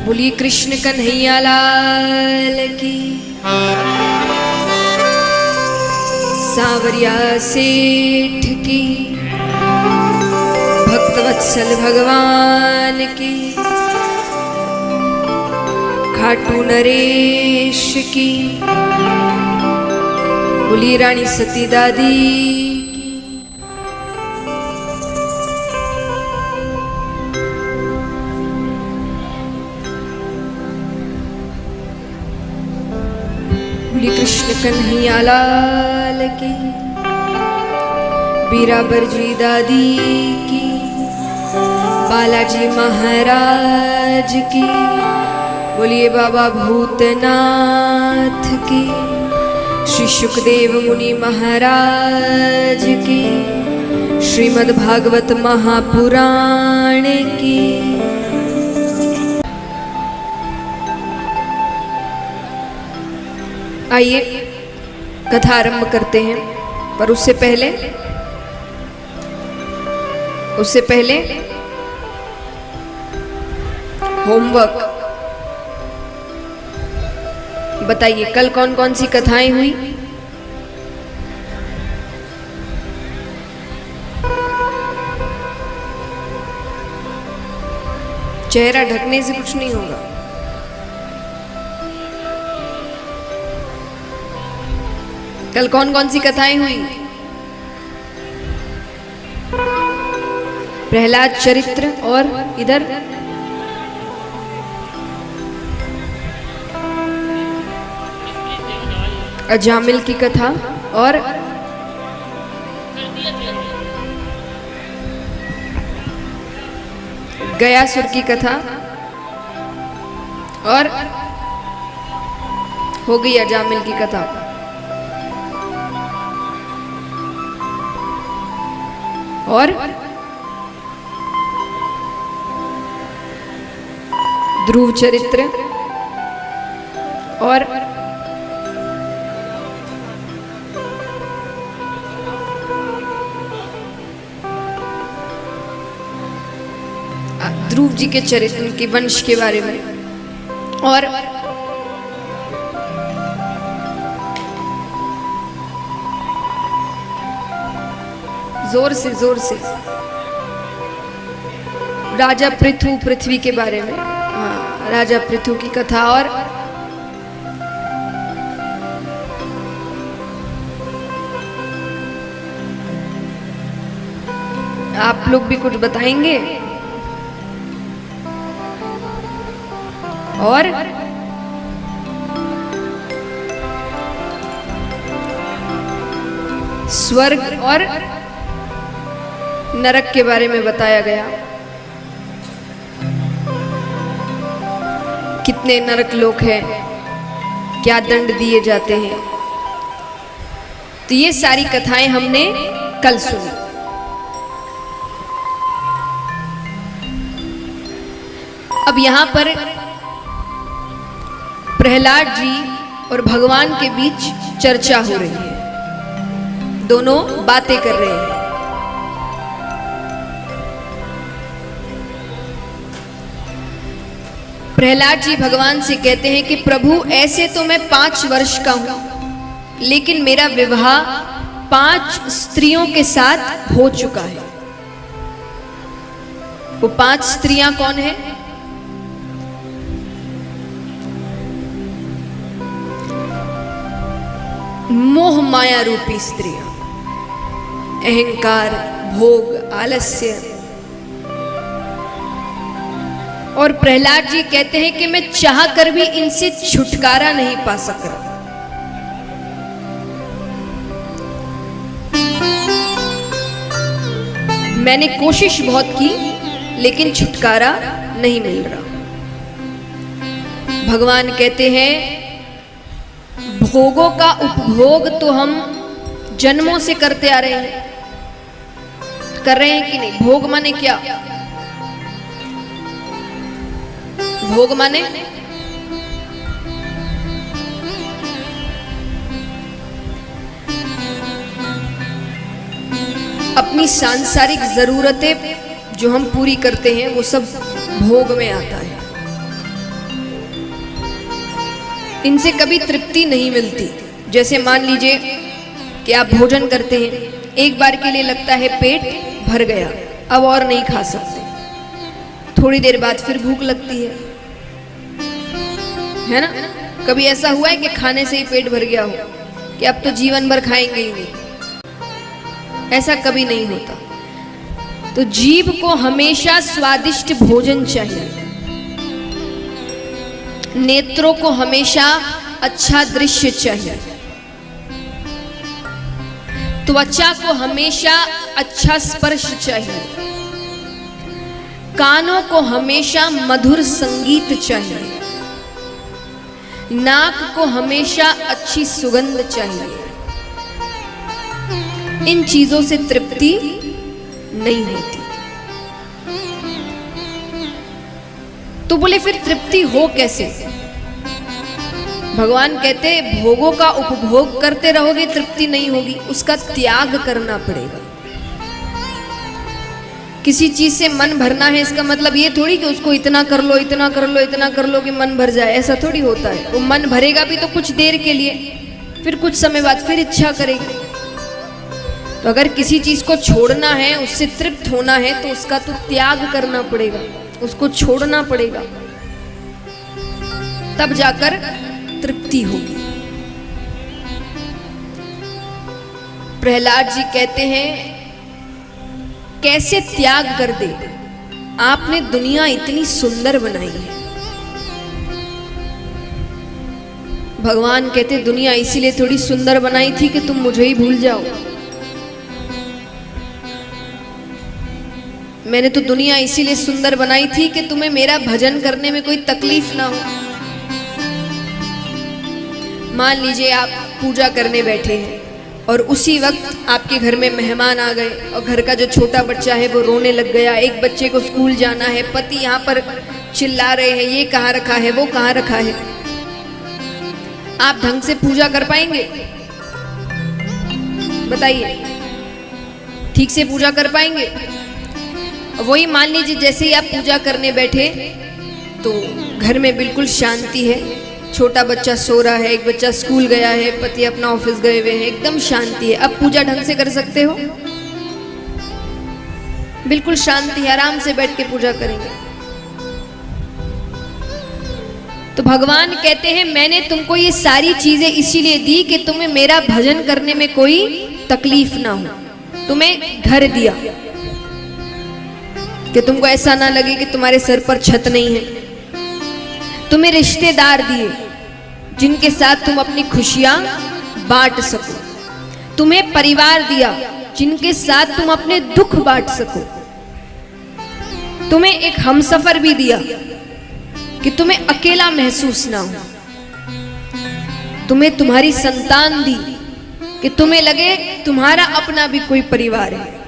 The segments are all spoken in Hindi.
बोलिए कृष्ण कन्हैया लाल की। सांवरिया सेठ की, भक्तवत्सल भगवान की, खाटू नरेश की, बोलिए रानी सती दादी की। बोलिए कृष्ण कन्हैया लाल की, बीराबर जी दादी की, बालाजी महाराज की, बोलिए बाबा भूतनाथ की, श्री सुखदेव मुनि महाराज की, श्रीमद् भागवत महापुराण की। आइए कथा आरंभ करते हैं, पर उससे पहले होमवर्क। बताइए कल कौन कौन सी कथाएं हुई? चेहरा ढकने से कुछ नहीं होगा। कल कौन कौन सी कथाएं हुई? प्रहलाद चरित्र और इधर अजामिल की कथा और गयासुर की कथा और हो गई अजामिल की कथा। और ध्रुव चरित्र और ध्रुव जी के चरित्र के वंश के बारे में और जोर से राजा पृथ्वी के बारे में। हाँ, राजा पृथु की कथा और आप लोग भी कुछ बताएंगे। और स्वर्ग और नरक के बारे में बताया गया। कितने नरक लोक हैं, क्या दंड दिए जाते हैं। तो ये सारी कथाएं हमने कल सुनी। अब यहां पर प्रहलाद जी और भगवान के बीच चर्चा हो रही है, दोनों बातें कर रहे हैं। प्रहलाद जी भगवान से कहते हैं कि प्रभु ऐसे तो मैं 5 वर्ष का हूं, लेकिन मेरा विवाह 5 स्त्रियों के साथ हो चुका है। वो 5 स्त्रियां कौन है? मोह माया रूपी स्त्रियां, अहंकार, भोग, आलस्य। और प्रहलाद जी कहते हैं कि मैं चाह कर भी इनसे छुटकारा नहीं पा सक रहा। मैंने कोशिश बहुत की, लेकिन छुटकारा नहीं मिल रहा। भगवान कहते हैं भोगों का उपभोग तो हम जन्मों से करते आ रहे हैं, कर रहे हैं कि नहीं? भोग माने क्या? भोग माने अपनी सांसारिक जरूरतें जो हम पूरी करते हैं वो सब भोग में आता है। इनसे कभी तृप्ति नहीं मिलती। जैसे मान लीजिए कि आप भोजन करते हैं, एक बार के लिए लगता है पेट भर गया, अब और नहीं खा सकते, थोड़ी देर बाद फिर भूख लगती है ना? कभी ऐसा हुआ है कि खाने से ही पेट भर गया हो कि अब तो जीवन भर खाएंगे ही नहीं? ऐसा कभी नहीं होता। तो जीभ को हमेशा स्वादिष्ट भोजन चाहिए, नेत्रों को हमेशा अच्छा दृश्य चाहिए, त्वचा को हमेशा अच्छा स्पर्श चाहिए, कानों को हमेशा मधुर संगीत चाहिए, नाक को हमेशा अच्छी सुगंध चाहिए। इन चीजों से तृप्ति नहीं होती। तो बोले फिर तृप्ति हो कैसे? भगवान कहते भोगों का उपभोग करते रहोगे तृप्ति नहीं होगी, उसका त्याग करना पड़ेगा। किसी चीज से मन भरना है, इसका मतलब ये थोड़ी कि उसको इतना कर लो इतना कर लो इतना कर लो कि मन भर जाए, ऐसा थोड़ी होता है। वो मन भरेगा भी तो कुछ देर के लिए, फिर कुछ समय बाद फिर इच्छा करेगी। तो अगर किसी चीज को छोड़ना है, उससे तृप्त होना है, तो उसका तो त्याग करना पड़ेगा, उसको छोड़ना पड़ेगा, तब जाकर तृप्ति होगी। प्रहलाद जी कहते हैं कैसे त्याग कर दे, आपने दुनिया इतनी सुंदर बनाई है। भगवान कहते दुनिया इसीलिए थोड़ी सुंदर बनाई थी कि तुम मुझे ही भूल जाओ। मैंने तो दुनिया इसीलिए सुंदर बनाई थी कि तुम्हें मेरा भजन करने में कोई तकलीफ ना हो। मान लीजिए आप पूजा करने बैठे हैं और उसी वक्त आपके घर में मेहमान आ गए और घर का जो छोटा बच्चा है वो रोने लग गया, एक बच्चे को स्कूल जाना है, पति यहाँ पर चिल्ला रहे हैं ये कहाँ रखा है वो कहाँ रखा है। आप ढंग से पूजा कर पाएंगे? बताइए, ठीक से पूजा कर पाएंगे? वही मान लीजिए जैसे ही आप पूजा करने बैठे तो घर में बिल्कुल शांति है, छोटा बच्चा सो रहा है, एक बच्चा स्कूल गया है, पति अपना ऑफिस गए हुए हैं, एकदम शांति है। अब पूजा ढंग से कर सकते हो? बिल्कुल शांति है, आराम से बैठ के पूजा करेंगे। तो भगवान कहते हैं मैंने तुमको ये सारी चीजें इसीलिए दी कि तुम्हें मेरा भजन करने में कोई तकलीफ ना हो। तुम्हें घर दिया कि तुमको ऐसा ना लगे कि तुम्हारे सर पर छत नहीं है। तुम्हें रिश्तेदार दिए जिनके साथ तुम अपनी खुशियां बांट सको। तुम्हें परिवार दिया जिनके साथ तुम अपने दुख बांट सको। तुम्हें एक हमसफर भी दिया कि तुम्हें अकेला महसूस ना हो। तुम्हें तुम्हारी संतान दी कि तुम्हें लगे तुम्हारा अपना भी कोई परिवार है।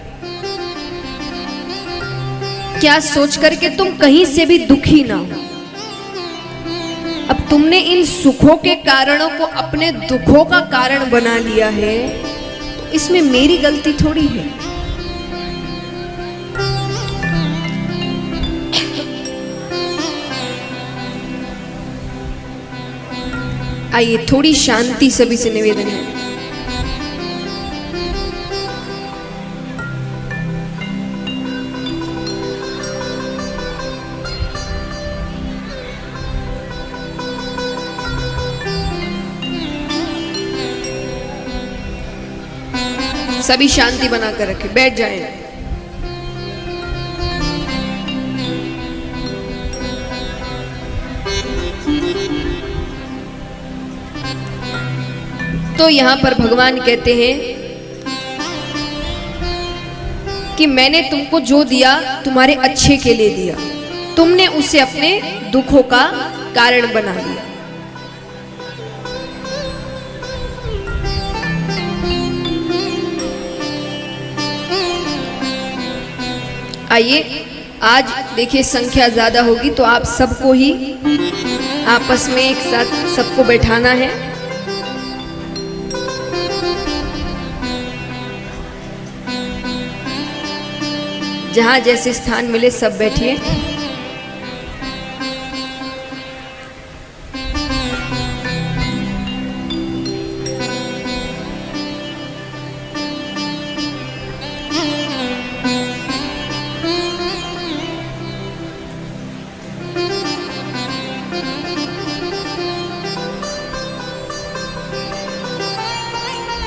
क्या सोच करके तुम कहीं से भी दुखी ना हो। अब तुमने इन सुखों के कारणों को अपने दुखों का कारण बना लिया है, तो इसमें मेरी गलती थोड़ी है। आइए थोड़ी शांति सभी से निवेदन है। सभी शांति बनाकर रखें, बैठ जाएं। तो यहां पर भगवान कहते हैं कि मैंने तुमको जो दिया तुम्हारे अच्छे के लिए दिया, तुमने उसे अपने दुखों का कारण बना दिया। आइए आज देखिए संख्या ज्यादा होगी तो आप सबको ही आपस में एक साथ सबको बैठाना है। जहां जैसे स्थान मिले सब बैठिए।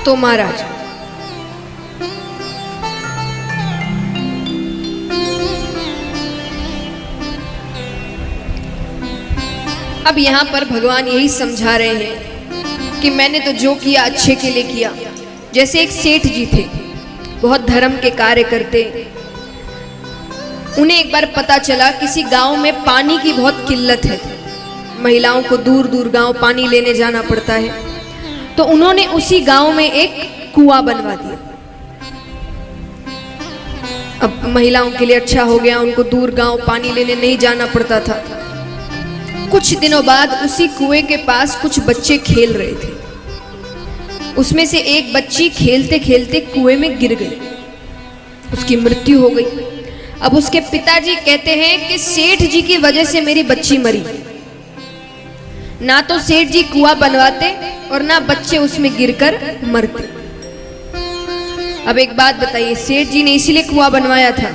तो महाराज अब यहां पर भगवान यही समझा रहे हैं कि मैंने तो जो किया अच्छे के लिए किया। जैसे एक सेठ जी थे, बहुत धर्म के कार्य करते। उन्हें एक बार पता चला किसी गांव में पानी की बहुत किल्लत है, महिलाओं को दूर दूर गांव पानी लेने जाना पड़ता है। तो उन्होंने उसी गांव में एक कुआं बनवा दिया। अब महिलाओं के लिए अच्छा हो गया, उनको दूर गांव पानी लेने नहीं जाना पड़ता था। कुछ दिनों बाद उसी कुएं के पास कुछ बच्चे खेल रहे थे। उसमें से एक बच्ची खेलते खेलते कुएं में गिर गई, उसकी मृत्यु हो गई। अब उसके पिताजी कहते हैं कि सेठ जी की वजह से मेरी बच्ची मरी। ना तो सेठ जी कुआं बनवाते और ना बच्चे उसमें गिरकर मरते। अब एक बात बताइए, सेठ जी ने इसीलिए कुआं बनवाया था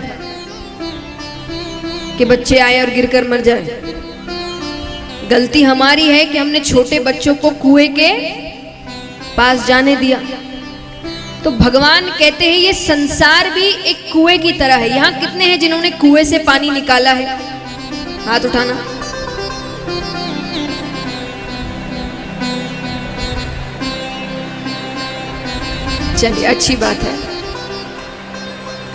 कि बच्चे आए और गिरकर मर जाए? गलती हमारी है कि हमने छोटे बच्चों को कुएं के पास जाने दिया। तो भगवान कहते हैं ये संसार भी एक कुएं की तरह है। यहां कितने हैं जिन्होंने कुएं से पानी निकाला है? हाथ उठाना। चलिए, अच्छी बात है।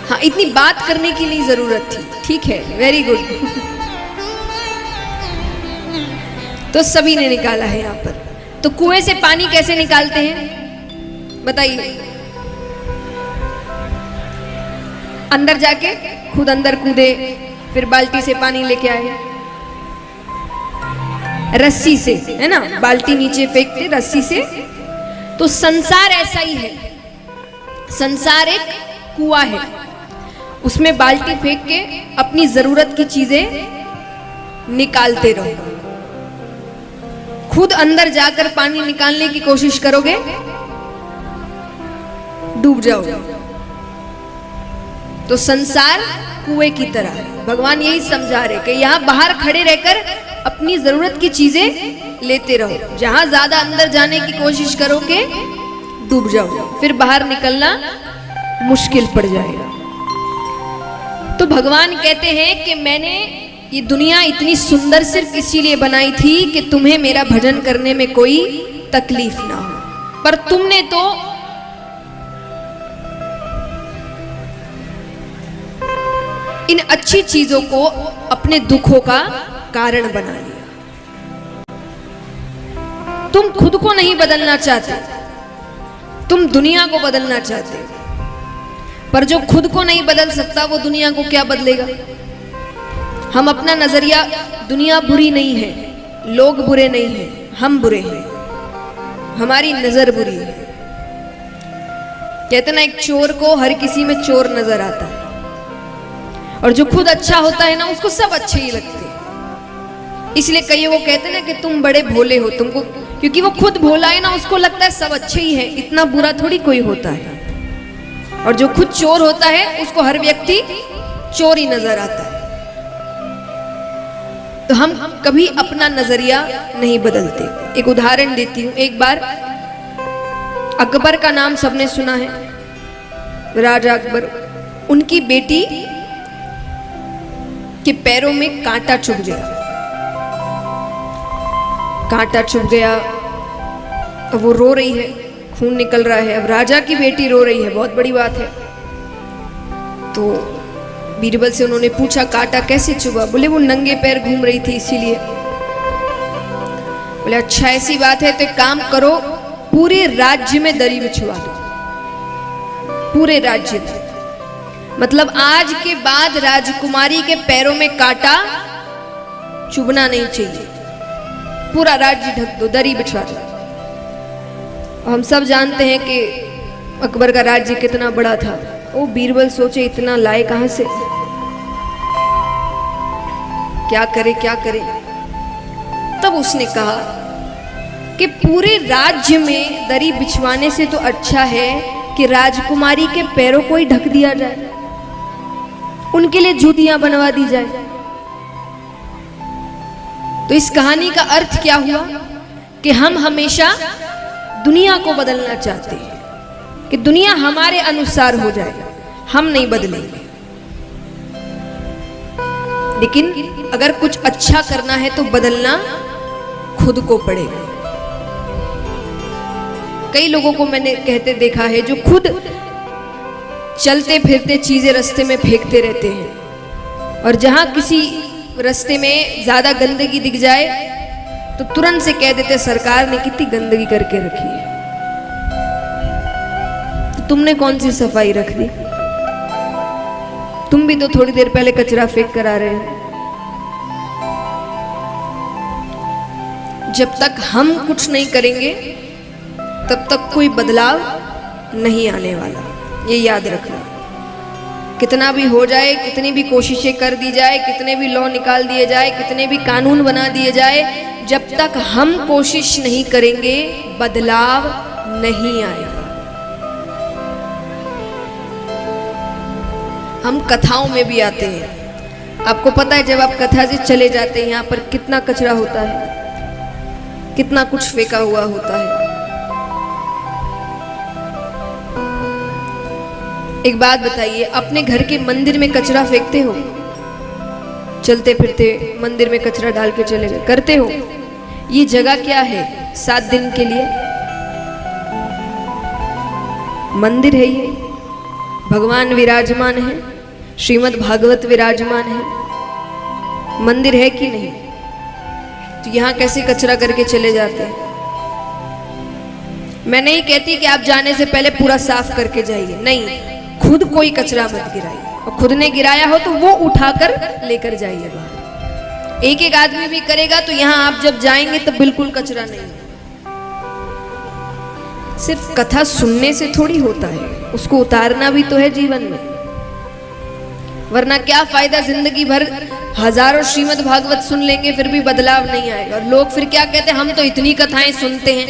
हाँ, इतनी बात करने की नहीं जरूरत थी। ठीक है, वेरी गुड। तो सभी ने निकाला है यहाँ पर। तो कुएं से पानी कैसे निकालते हैं बताइए? अंदर जाके खुद अंदर कूदे, फिर बाल्टी से पानी लेके आए, रस्सी से, है ना, बाल्टी नीचे फेंकते रस्सी से। तो संसार ऐसा ही है। संसार एक कुआं है, उसमें बाल्टी फेंक के अपनी जरूरत की चीजें निकालते रहो। खुद अंदर जाकर पानी निकालने की कोशिश करोगे, डूब जाओगे। तो संसार कुएं की तरह है। भगवान यही समझा रहे कि यहां बाहर खड़े रहकर अपनी जरूरत की चीजें लेते रहो। जहां ज्यादा अंदर जाने की कोशिश करोगे, डूब जाओगे, फिर बाहर निकलना मुश्किल पड़ जाएगा। तो भगवान कहते हैं कि मैंने ये दुनिया इतनी सुंदर सिर्फ इसीलिए बनाई थी कि तुम्हें मेरा भजन करने में कोई तकलीफ ना हो। पर तुमने तो इन अच्छी चीजों को अपने दुखों का कारण बना लिया। तुम खुद को नहीं बदलना चाहते, तुम दुनिया को बदलना चाहते। पर जो खुद को नहीं बदल सकता वो दुनिया को क्या बदलेगा? हम अपना नजरिया, दुनिया बुरी नहीं है, लोग बुरे नहीं हैं, हम बुरे हैं, हमारी नजर बुरी है। कहते ना, एक चोर को हर किसी में चोर नजर आता है, और जो खुद अच्छा होता है ना उसको सब अच्छे ही लगते हैं। इसलिए कई वो कहते ना कि तुम बड़े भोले हो, तुमको, क्योंकि वो खुद भोला है ना, उसको लगता है सब अच्छे ही है, इतना बुरा थोड़ी कोई होता है। और जो खुद चोर होता है उसको हर व्यक्ति चोर ही नजर आता है। तो हम कभी अपना नजरिया नहीं बदलते। एक उदाहरण देती हूं। एक बार अकबर का नाम सबने सुना है, राजा अकबर। उनकी बेटी के पैरों में कांटा चुभ गया, कांटा चुभ गया। अब वो रो रही है, खून निकल रहा है। अब राजा की बेटी रो रही है, बहुत बड़ी बात है। तो बीरबल से उन्होंने पूछा कांटा कैसे चुभा? बोले वो नंगे पैर घूम रही थी इसीलिए। बोले अच्छा ऐसी बात है तो एक काम करो, पूरे राज्य में दरी बिछवा दो, पूरे राज्य में। मतलब आज के बाद राजकुमारी के पैरों में कांटा चुभना नहीं चाहिए, पूरा राज्य ढक दो, दरी बिछवा दो। हम सब जानते हैं कि अकबर का राज्य कितना बड़ा था। वो बीरबल सोचे इतना लाए कहां से, क्या करे क्या करे। तब उसने कहा कि पूरे राज्य में दरी बिछवाने से तो अच्छा है कि राजकुमारी के पैरों को ही ढक दिया जाए, उनके लिए जूतियां बनवा दी जाए। तो इस कहानी का अर्थ क्या हुआ कि हम हमेशा दुनिया को बदलना चाहते हैं, कि दुनिया हमारे अनुसार हो जाए, हम नहीं बदलेंगे। लेकिन अगर कुछ अच्छा करना है तो बदलना खुद को पड़ेगा। कई लोगों को मैंने कहते देखा है जो खुद चलते फिरते चीजें रास्ते में फेंकते रहते हैं, और जहां किसी रास्ते में ज्यादा गंदगी दिख जाए तो तुरंत से कह देते सरकार ने कितनी गंदगी करके रखी है, तो तुमने कौन सी सफाई रख दी? तुम भी तो थोड़ी देर पहले कचरा फेंक कर आ रहे हो। जब तक हम कुछ नहीं करेंगे तब तक कोई बदलाव नहीं आने वाला, ये याद रखना। कितना भी हो जाए, कितनी भी कोशिशें कर दी जाए, कितने भी लॉ निकाल दिए जाए, कितने भी कानून बना दिए जाए, जब तक हम कोशिश नहीं करेंगे बदलाव नहीं आएगा। हम कथाओं में भी आते हैं, आपको पता है जब आप कथा से चले जाते हैं यहाँ पर कितना कचरा होता है, कितना कुछ फेंका हुआ होता है। एक बात बताइए, अपने घर के मंदिर में कचरा फेंकते हो? चलते फिरते मंदिर में कचरा डाल के चले गए, करते हो? ये जगह क्या है? 7 दिन के लिए मंदिर है, ये भगवान विराजमान है, श्रीमद् भागवत विराजमान है, मंदिर है कि नहीं? तो यहां कैसे कचरा करके चले जाते हैं? मैं नहीं कहती कि आप जाने से पहले पूरा साफ करके जाइए, नहीं, खुद कोई कचरा मत गिराइए, और खुद ने गिराया हो तो वो उठाकर लेकर जाइए बाहर। एक एक आदमी भी करेगा तो यहाँ आप जब जाएंगे तो बिल्कुल कचरा नहीं। सिर्फ कथा सुनने से थोड़ी होता है, उसको उतारना भी तो है जीवन में, वरना क्या फायदा जिंदगी भर हजारों श्रीमद् भागवत सुन लेंगे फिर भी बदलाव नहीं आएगा। और लोग फिर क्या कहते हैं, हम तो इतनी कथाएं सुनते हैं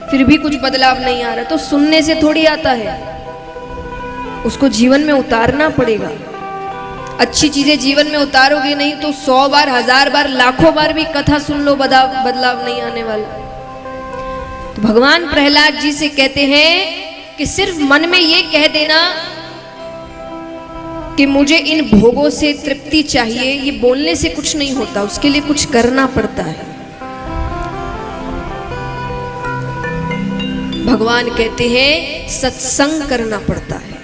फिर भी कुछ बदलाव नहीं आ रहा। तो सुनने से थोड़ी आता है, उसको जीवन में उतारना पड़ेगा। अच्छी चीजें जीवन में उतारोगे नहीं तो 100 बार, 1000 बार, लाखों बार भी कथा सुन लो, बदलाव नहीं आने वाला। तो भगवान प्रहलाद जी से कहते हैं कि सिर्फ मन में ये कह देना कि मुझे इन भोगों से तृप्ति चाहिए, ये बोलने से कुछ नहीं होता, उसके लिए कुछ करना पड़ता है। भगवान कहते हैं सत्संग करना पड़ता है।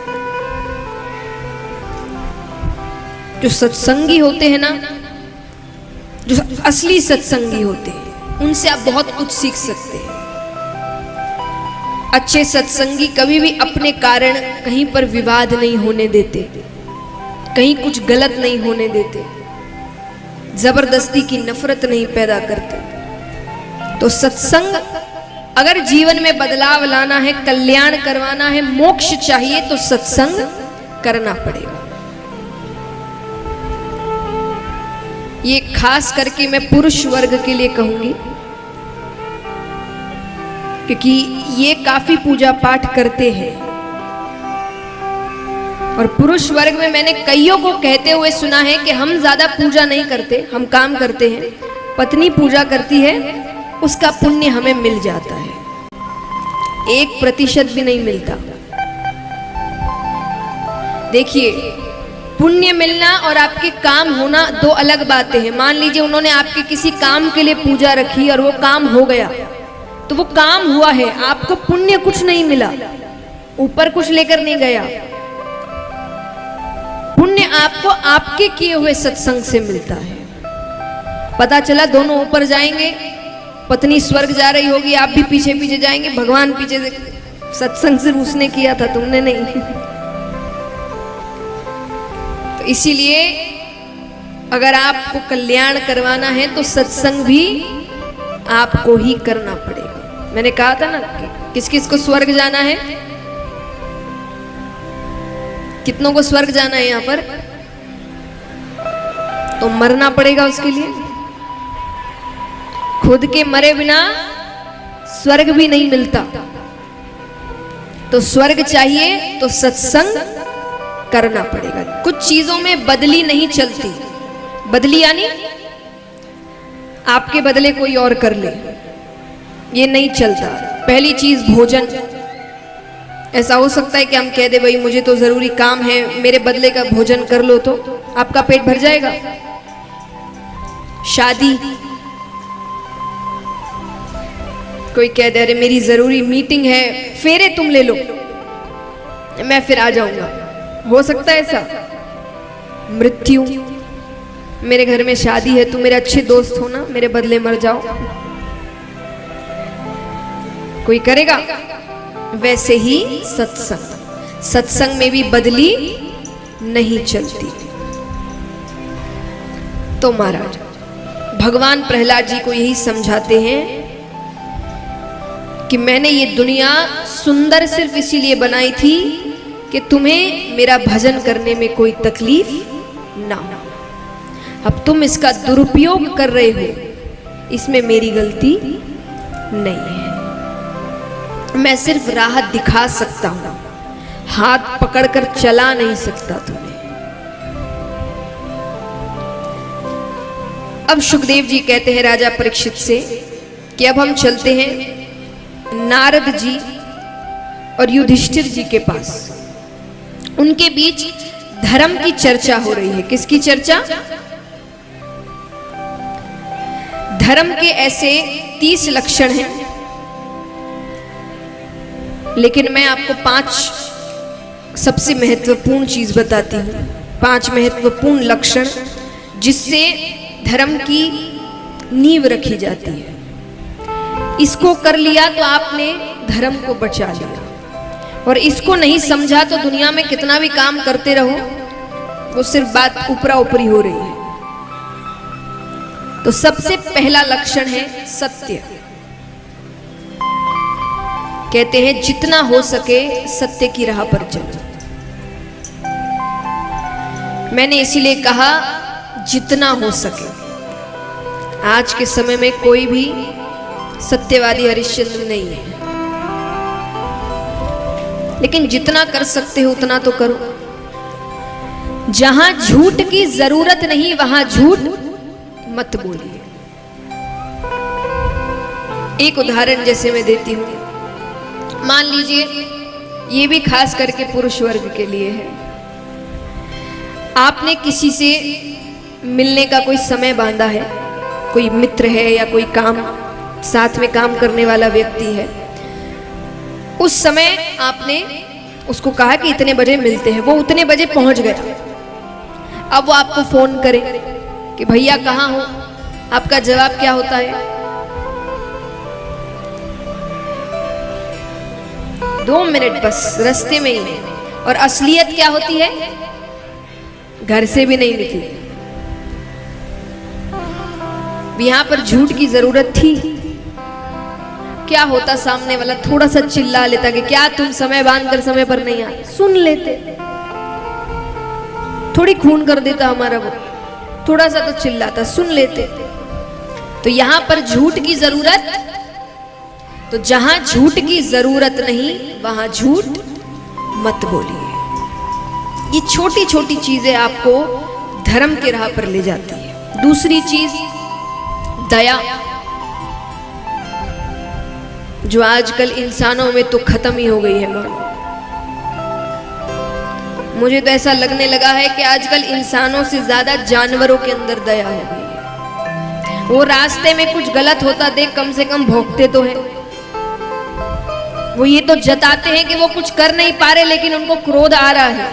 जो सत्संगी होते हैं ना, जो असली सत्संगी होते हैं, उनसे आप बहुत कुछ सीख सकते हैं। अच्छे सत्संगी कभी भी अपने कारण कहीं पर विवाद नहीं होने देते, कहीं कुछ गलत नहीं होने देते, जबरदस्ती की नफरत नहीं पैदा करते। तो सत्संग अगर जीवन में बदलाव लाना है, कल्याण करवाना है, मोक्ष चाहिए तो सत्संग करना पड़ेगा। ये खास करके मैं पुरुष वर्ग के लिए कहूंगी, क्योंकि ये काफी पूजा पाठ करते हैं, और पुरुष वर्ग में मैंने कईयों को कहते हुए सुना है कि हम ज्यादा पूजा नहीं करते, हम काम करते हैं, पत्नी पूजा करती है, उसका पुण्य हमें मिल जाता है, 1% भी नहीं मिलता। देखिए, पुण्य मिलना और आपके काम होना दो अलग बातें हैं। मान लीजिए उन्होंने आपके किसी काम के लिए पूजा रखी और वो काम हो गया, तो वो काम हुआ है, आपको पुण्य कुछ नहीं मिला, ऊपर कुछ लेकर नहीं गया। पुण्य आपको आपके किए हुए सत्संग से मिलता है। पता चला दोनों ऊपर जाएंगे, पत्नी स्वर्ग जा रही होगी, आप भी पीछे पीछे जाएंगे, भगवान पीछे से सत्संग सिर्फ उसने किया था, तुमने नहीं। तो इसीलिए अगर आपको कल्याण करवाना है तो सत्संग भी आपको ही करना पड़ेगा। मैंने कहा था ना कि किस किस को स्वर्ग जाना है, कितनों को स्वर्ग जाना है यहाँ पर, तो मरना पड़ेगा उसके लिए। खुद के मरे बिना स्वर्ग भी नहीं मिलता, तो स्वर्ग चाहिए तो सत्संग करना पड़ेगा। कुछ चीजों में बदली नहीं चलती, बदली यानी आपके बदले कोई और कर ले, ये नहीं चलता। पहली चीज भोजन, ऐसा हो सकता है कि हम कह दे भाई मुझे तो जरूरी काम है, मेरे बदले का भोजन कर लो, तो आपका पेट भर जाएगा। शादी, कोई कह दे अरे मेरी जरूरी मीटिंग है, फेरे तुम ले लो, मैं फिर आ जाऊंगा, हो सकता है ऐसा। मृत्यु, मेरे घर में शादी है, तुम मेरे अच्छे दोस्त हो ना, मेरे बदले मर जाओ, कोई करेगा? वैसे ही सत्संग, सत्संग में भी बदली नहीं चलती। तो महाराज भगवान प्रहलाद जी को यही समझाते हैं कि मैंने ये दुनिया सुंदर सिर्फ इसीलिए बनाई थी कि तुम्हें मेरा भजन करने में कोई तकलीफ ना हो। अब तुम इसका दुरुपयोग कर रहे हो, इसमें मेरी गलती नहीं है। मैं सिर्फ राह दिखा सकता हूं, हाथ पकड़कर चला नहीं सकता तुम्हें। अब सुखदेव जी कहते हैं राजा परीक्षित से कि अब हम चलते हैं नारद जी और युधिष्ठिर जी के पास। उनके बीच धर्म की चर्चा हो रही है। किसकी चर्चा? धर्म के ऐसे 30 लक्षण हैं, लेकिन मैं आपको 5 सबसे महत्वपूर्ण चीज बताती हूँ। 5 महत्वपूर्ण लक्षण जिससे धर्म की नींव रखी जाती है। इसको कर लिया तो आपने धर्म को बचा लिया, और इसको नहीं समझा तो दुनिया में कितना भी काम करते रहो, वो सिर्फ बात ऊपरा ऊपरी हो रही है। तो सबसे पहला लक्षण है सत्य। कहते हैं जितना हो सके सत्य की राह पर चलो। मैंने इसीलिए कहा जितना हो सके। आज के समय में कोई भी सत्यवादी हरिश्चंद्र नहीं है, लेकिन जितना कर सकते हो उतना तो करो। जहां झूठ की जरूरत नहीं वहां झूठ मत बोलिए। एक उदाहरण जैसे मैं देती हूं, मान लीजिए, ये भी खास करके पुरुष वर्ग के लिए है। आपने किसी से मिलने का कोई समय बांधा है, कोई मित्र है या कोई काम साथ में काम करने वाला व्यक्ति है। उस समय आपने उसको कहा कि इतने बजे मिलते हैं, वो उतने बजे पहुंच गया। अब वो आपको फोन करे कि भैया कहाँ हो, आपका जवाब क्या होता है? 2 मिनट बस, रास्ते में ही है। और असलियत क्या होती है? घर से भी नहीं निकले। यहां पर झूठ की जरूरत थी? क्या होता, सामने वाला थोड़ा सा चिल्ला लेता कि क्या तुम समय बांधकर समय पर नहीं आए, सुन लेते, थोड़ी खून कर देता हमारा वो, थोड़ा सा तो चिल्लाता, सुन लेते। तो यहां पर झूठ की जरूरत, तो जहां झूठ की जरूरत नहीं वहां झूठ मत बोलिए। ये छोटी छोटी चीजें आपको धर्म के राह पर ले जाती है। दूसरी चीज दया, जो आजकल इंसानों में तो खत्म ही हो गई है। मानो मुझे तो ऐसा लगने लगा है कि आजकल इंसानों से ज्यादा जानवरों के अंदर दया हो गई है। वो रास्ते में कुछ गलत होता देख कम से कम भौंकते तो हैं। वो ये तो जताते हैं कि वो कुछ कर नहीं पा रहे, लेकिन उनको क्रोध आ रहा है।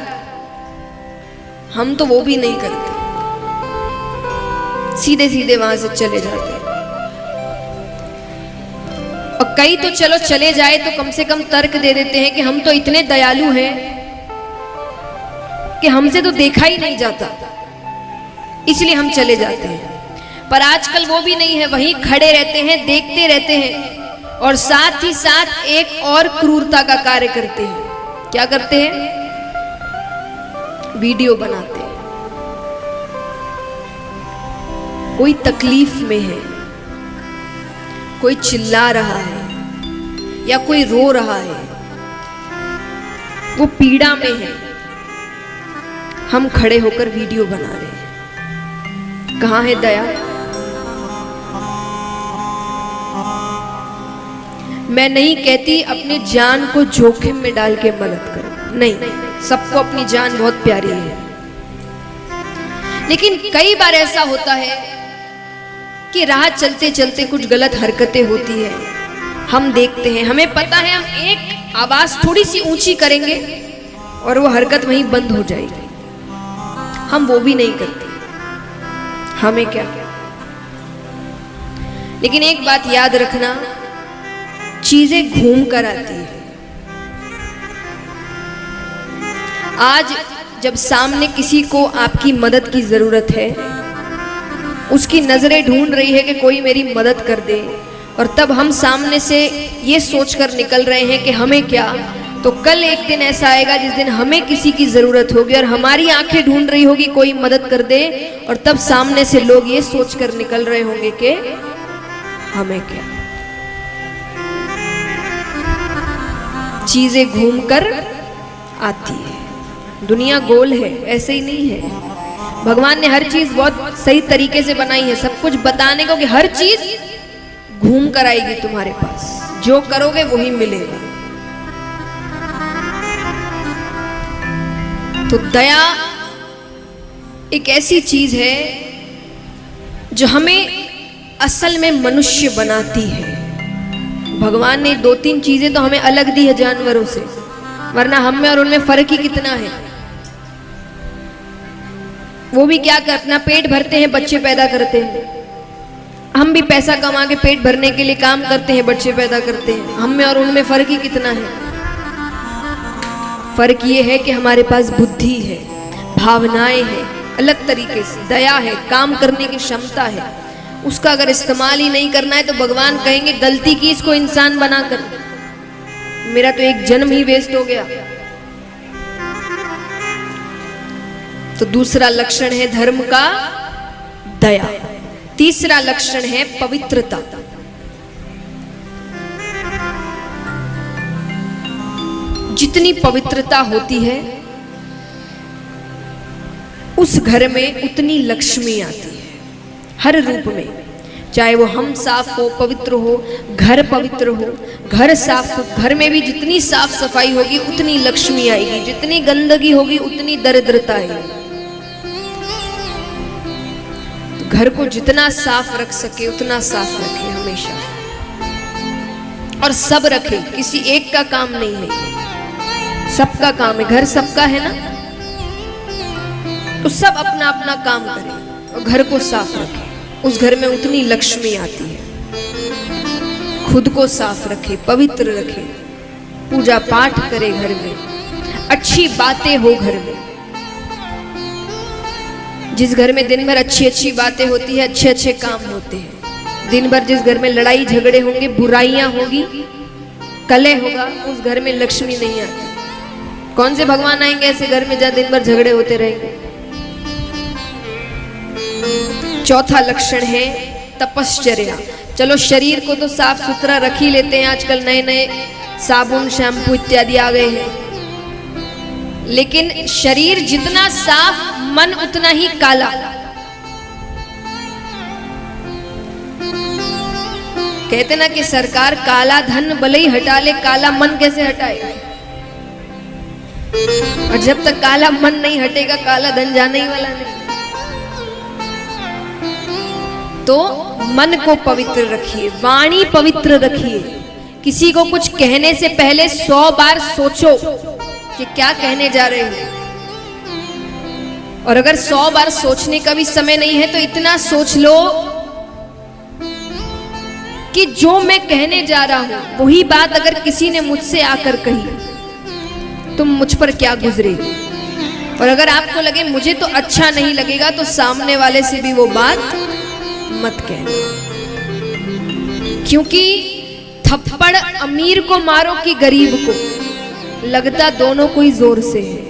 हम तो वो भी नहीं करते, सीधे सीधे वहां से चले जाते हैं। और कई तो चलो चले जाए तो कम से कम तर्क दे देते हैं कि हम तो इतने दयालु हैं कि हमसे तो देखा ही नहीं जाता, इसलिए हम चले जाते हैं। पर आजकल वो भी नहीं है, वहीं खड़े रहते हैं, देखते रहते हैं, और साथ ही साथ एक और क्रूरता का कार्य करते हैं। क्या करते हैं? वीडियो बनाते हैं। कोई तकलीफ में है, कोई चिल्ला रहा है या कोई रो रहा है, वो पीड़ा में है, हम खड़े होकर वीडियो बना रहे हैं। कहां है दया? मैं नहीं कहती अपनी जान को जोखिम में डाल के मदद करो, नहीं, सबको अपनी जान बहुत प्यारी है। लेकिन कई बार ऐसा होता है कि राह चलते चलते कुछ गलत हरकतें होती है, हम देखते हैं, हमें पता है हम एक आवाज थोड़ी सी ऊंची करेंगे और वो हरकत वहीं बंद हो जाएगी, हम वो भी नहीं करते, हमें क्या। लेकिन एक बात याद रखना, चीजें घूम कर आती है। आज जब सामने किसी को आपकी मदद की जरूरत है, उसकी नजरें ढूंढ रही है कि कोई मेरी मदद कर दे, और तब हम सामने से ये सोचकर निकल रहे हैं कि हमें क्या, तो कल एक दिन ऐसा आएगा जिस दिन हमें किसी की जरूरत होगी और हमारी आंखें ढूंढ रही होगी कोई मदद कर दे, और तब सामने से लोग ये सोचकर निकल रहे होंगे कि हमें क्या। चीजें घूमकर आती है, दुनिया गोल है, ऐसे ही नहीं है। भगवान ने हर चीज बहुत सही तरीके से बनाई है, सब कुछ बताने को कि हर चीज घूम कर आएगी तुम्हारे पास, जो करोगे वही मिलेगा। तो दया एक ऐसी चीज है जो हमें असल में मनुष्य बनाती है। भगवान ने 2-3 चीजें तो हमें अलग दी है जानवरों से, वरना हम में और उनमें फर्क ही कितना है। वो भी क्या कर अपना पेट भरते हैं, बच्चे पैदा करते हैं, हम भी पैसा कमा के पेट भरने के लिए काम करते हैं, बच्चे पैदा करते हैं, हम में और उनमें फर्क ही कितना है। फर्क ये है कि हमारे पास बुद्धि है, भावनाएं हैं, अलग तरीके से दया है, काम करने की क्षमता है। उसका अगर इस्तेमाल ही नहीं करना है तो भगवान कहेंगे गलती की इसको इंसान बनाकर, मेरा तो एक जन्म ही वेस्ट हो गया। तो दूसरा लक्षण है धर्म का दया। तीसरा लक्षण है पवित्रता। जितनी पवित्रता होती है उस घर में उतनी लक्ष्मी आती है, हर रूप में। चाहे वो हम साफ हो, पवित्र हो, घर पवित्र हो, घर साफ, घर में भी जितनी साफ सफाई होगी उतनी लक्ष्मी आएगी, जितनी गंदगी होगी उतनी दरिद्रता आएगी। तो घर को जितना साफ रख सके उतना साफ रखे हमेशा, और सब रखे, किसी एक का काम नहीं है, सबका काम है। घर सबका है ना, तो सब अपना अपना काम करे और घर को साफ रखे, उस घर में उतनी लक्ष्मी आती है। खुद को साफ रखे, पवित्र रखे, पूजा पाठ करे घर में, अच्छी बातें हो घर में। जिस घर में दिन भर अच्छी अच्छी बातें होती है, अच्छे अच्छे काम होते हैं, दिन भर जिस घर में लड़ाई झगड़े होंगे, बुराइयां होगी, कलह होगा, उस घर में लक्ष्मी नहीं आती। कौन से भगवान आएंगे ऐसे घर में जहां दिन भर झगड़े होते रहेंगे। चौथा लक्षण है तपश्चर्या। चलो शरीर को तो साफ सुथरा रख ही लेते हैं, आजकल नए नए साबुन शैम्पू इत्यादि आ गए हैं, लेकिन शरीर जितना साफ मन उतना ही काला। कहते ना कि सरकार काला धन भले ही हटा ले, काला मन कैसे हटाए। और जब तक काला मन नहीं हटेगा काला धन जाने ही वाला नहीं। तो मन को पवित्र रखिए, वाणी पवित्र रखिए। किसी को कुछ कहने से पहले 100 बार सोचो कि क्या कहने जा रहे हो। और अगर 100 बार सोचने का भी समय नहीं है तो इतना सोच लो कि जो मैं कहने जा रहा हूं वही बात अगर किसी ने मुझसे आकर कही तो मुझ पर क्या गुजरेगी। और अगर आपको लगे मुझे तो अच्छा नहीं लगेगा तो सामने वाले से भी वो बात मत कहना, क्योंकि थप्पड़ अमीर को मारो कि गरीब को, लगता दोनों को ही जोर से है।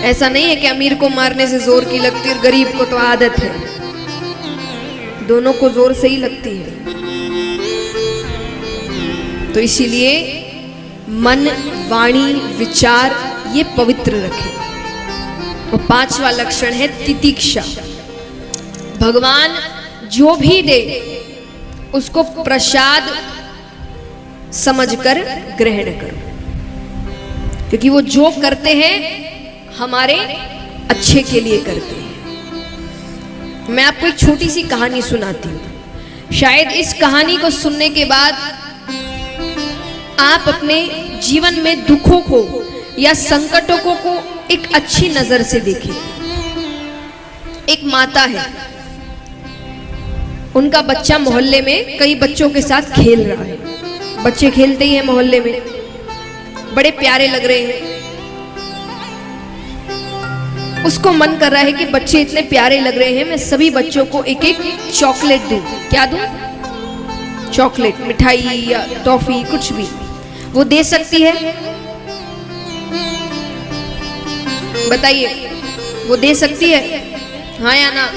ऐसा नहीं है कि अमीर को मारने से जोर की लगती है और गरीब को तो आदत है, दोनों को जोर से ही लगती है। तो इसीलिए मन, वाणी, विचार ये पवित्र रखें। और 5वां लक्षण है तितिक्षा। भगवान जो भी दे उसको प्रसाद समझकर ग्रहण करो, क्योंकि वो जो करते हैं हमारे अच्छे के लिए करते हैं। मैं आपको एक छोटी सी कहानी सुनाती हूँ। शायद इस कहानी को सुनने के बाद आप अपने जीवन में दुखों को या संकटों को एक अच्छी नजर से देखें। एक माता है, उनका बच्चा मोहल्ले में कई बच्चों के साथ खेल रहा है। बच्चे खेलते ही हैं मोहल्ले में, बड़े प्यारे लग रहे हैं। उसको मन कर रहा है कि बच्चे इतने प्यारे लग रहे हैं, मैं सभी बच्चों को एक एक चॉकलेट दूं। क्या दूं? चॉकलेट, मिठाई या टॉफी, कुछ भी। वो दे सकती है? बताइए, वो दे सकती है? हाँ या ना?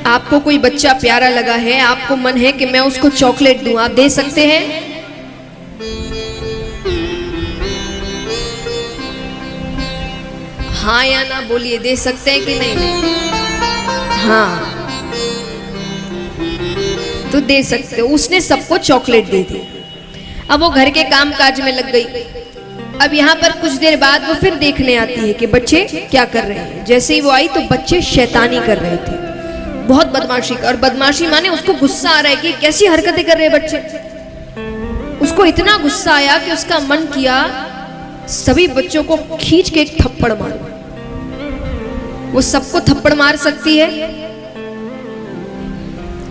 आपको कोई बच्चा प्यारा लगा है, आपको मन है कि मैं उसको चॉकलेट दूं, आप दे सकते हैं? हाँ या ना बोलिए, दे सकते हैं कि नहीं? हाँ, तो दे सकते हो। उसने सबको चॉकलेट दे दी। अब वो घर के काम काज में लग गई। अब यहाँ पर कुछ देर बाद वो फिर देखने आती है कि बच्चे क्या कर रहे हैं। जैसे ही वो आई तो बच्चे शैतानी कर रहे थे, बहुत बदमाशी। और बदमाशी माने उसको गुस्सा आ रहा है कि कैसी हरकतें कर रहे हैं बच्चे। उसको इतना गुस्सा आया कि उसका मन किया सभी बच्चों को खींच के एक थप्पड़ मारो। वो सबको थप्पड़ मार सकती है,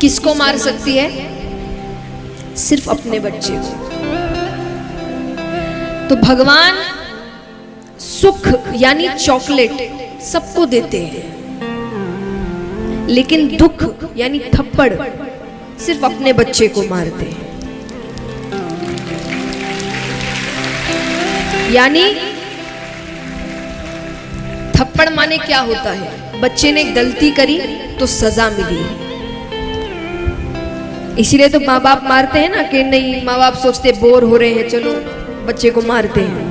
किसको मार सकती है? सिर्फ अपने बच्चे को। तो भगवान सुख यानी चॉकलेट सबको देते हैं, लेकिन दुख यानी थप्पड़ सिर्फ अपने बच्चे को मारते हैं। यानी थप्पड़ माने क्या होता है? बच्चे ने गलती करी तो सजा मिली। इसीलिए तो माँ बाप मारते हैं ना, कि नहीं, माँ बाप सोचते बोर हो रहे हैं, चलो बच्चे को मारते हैं।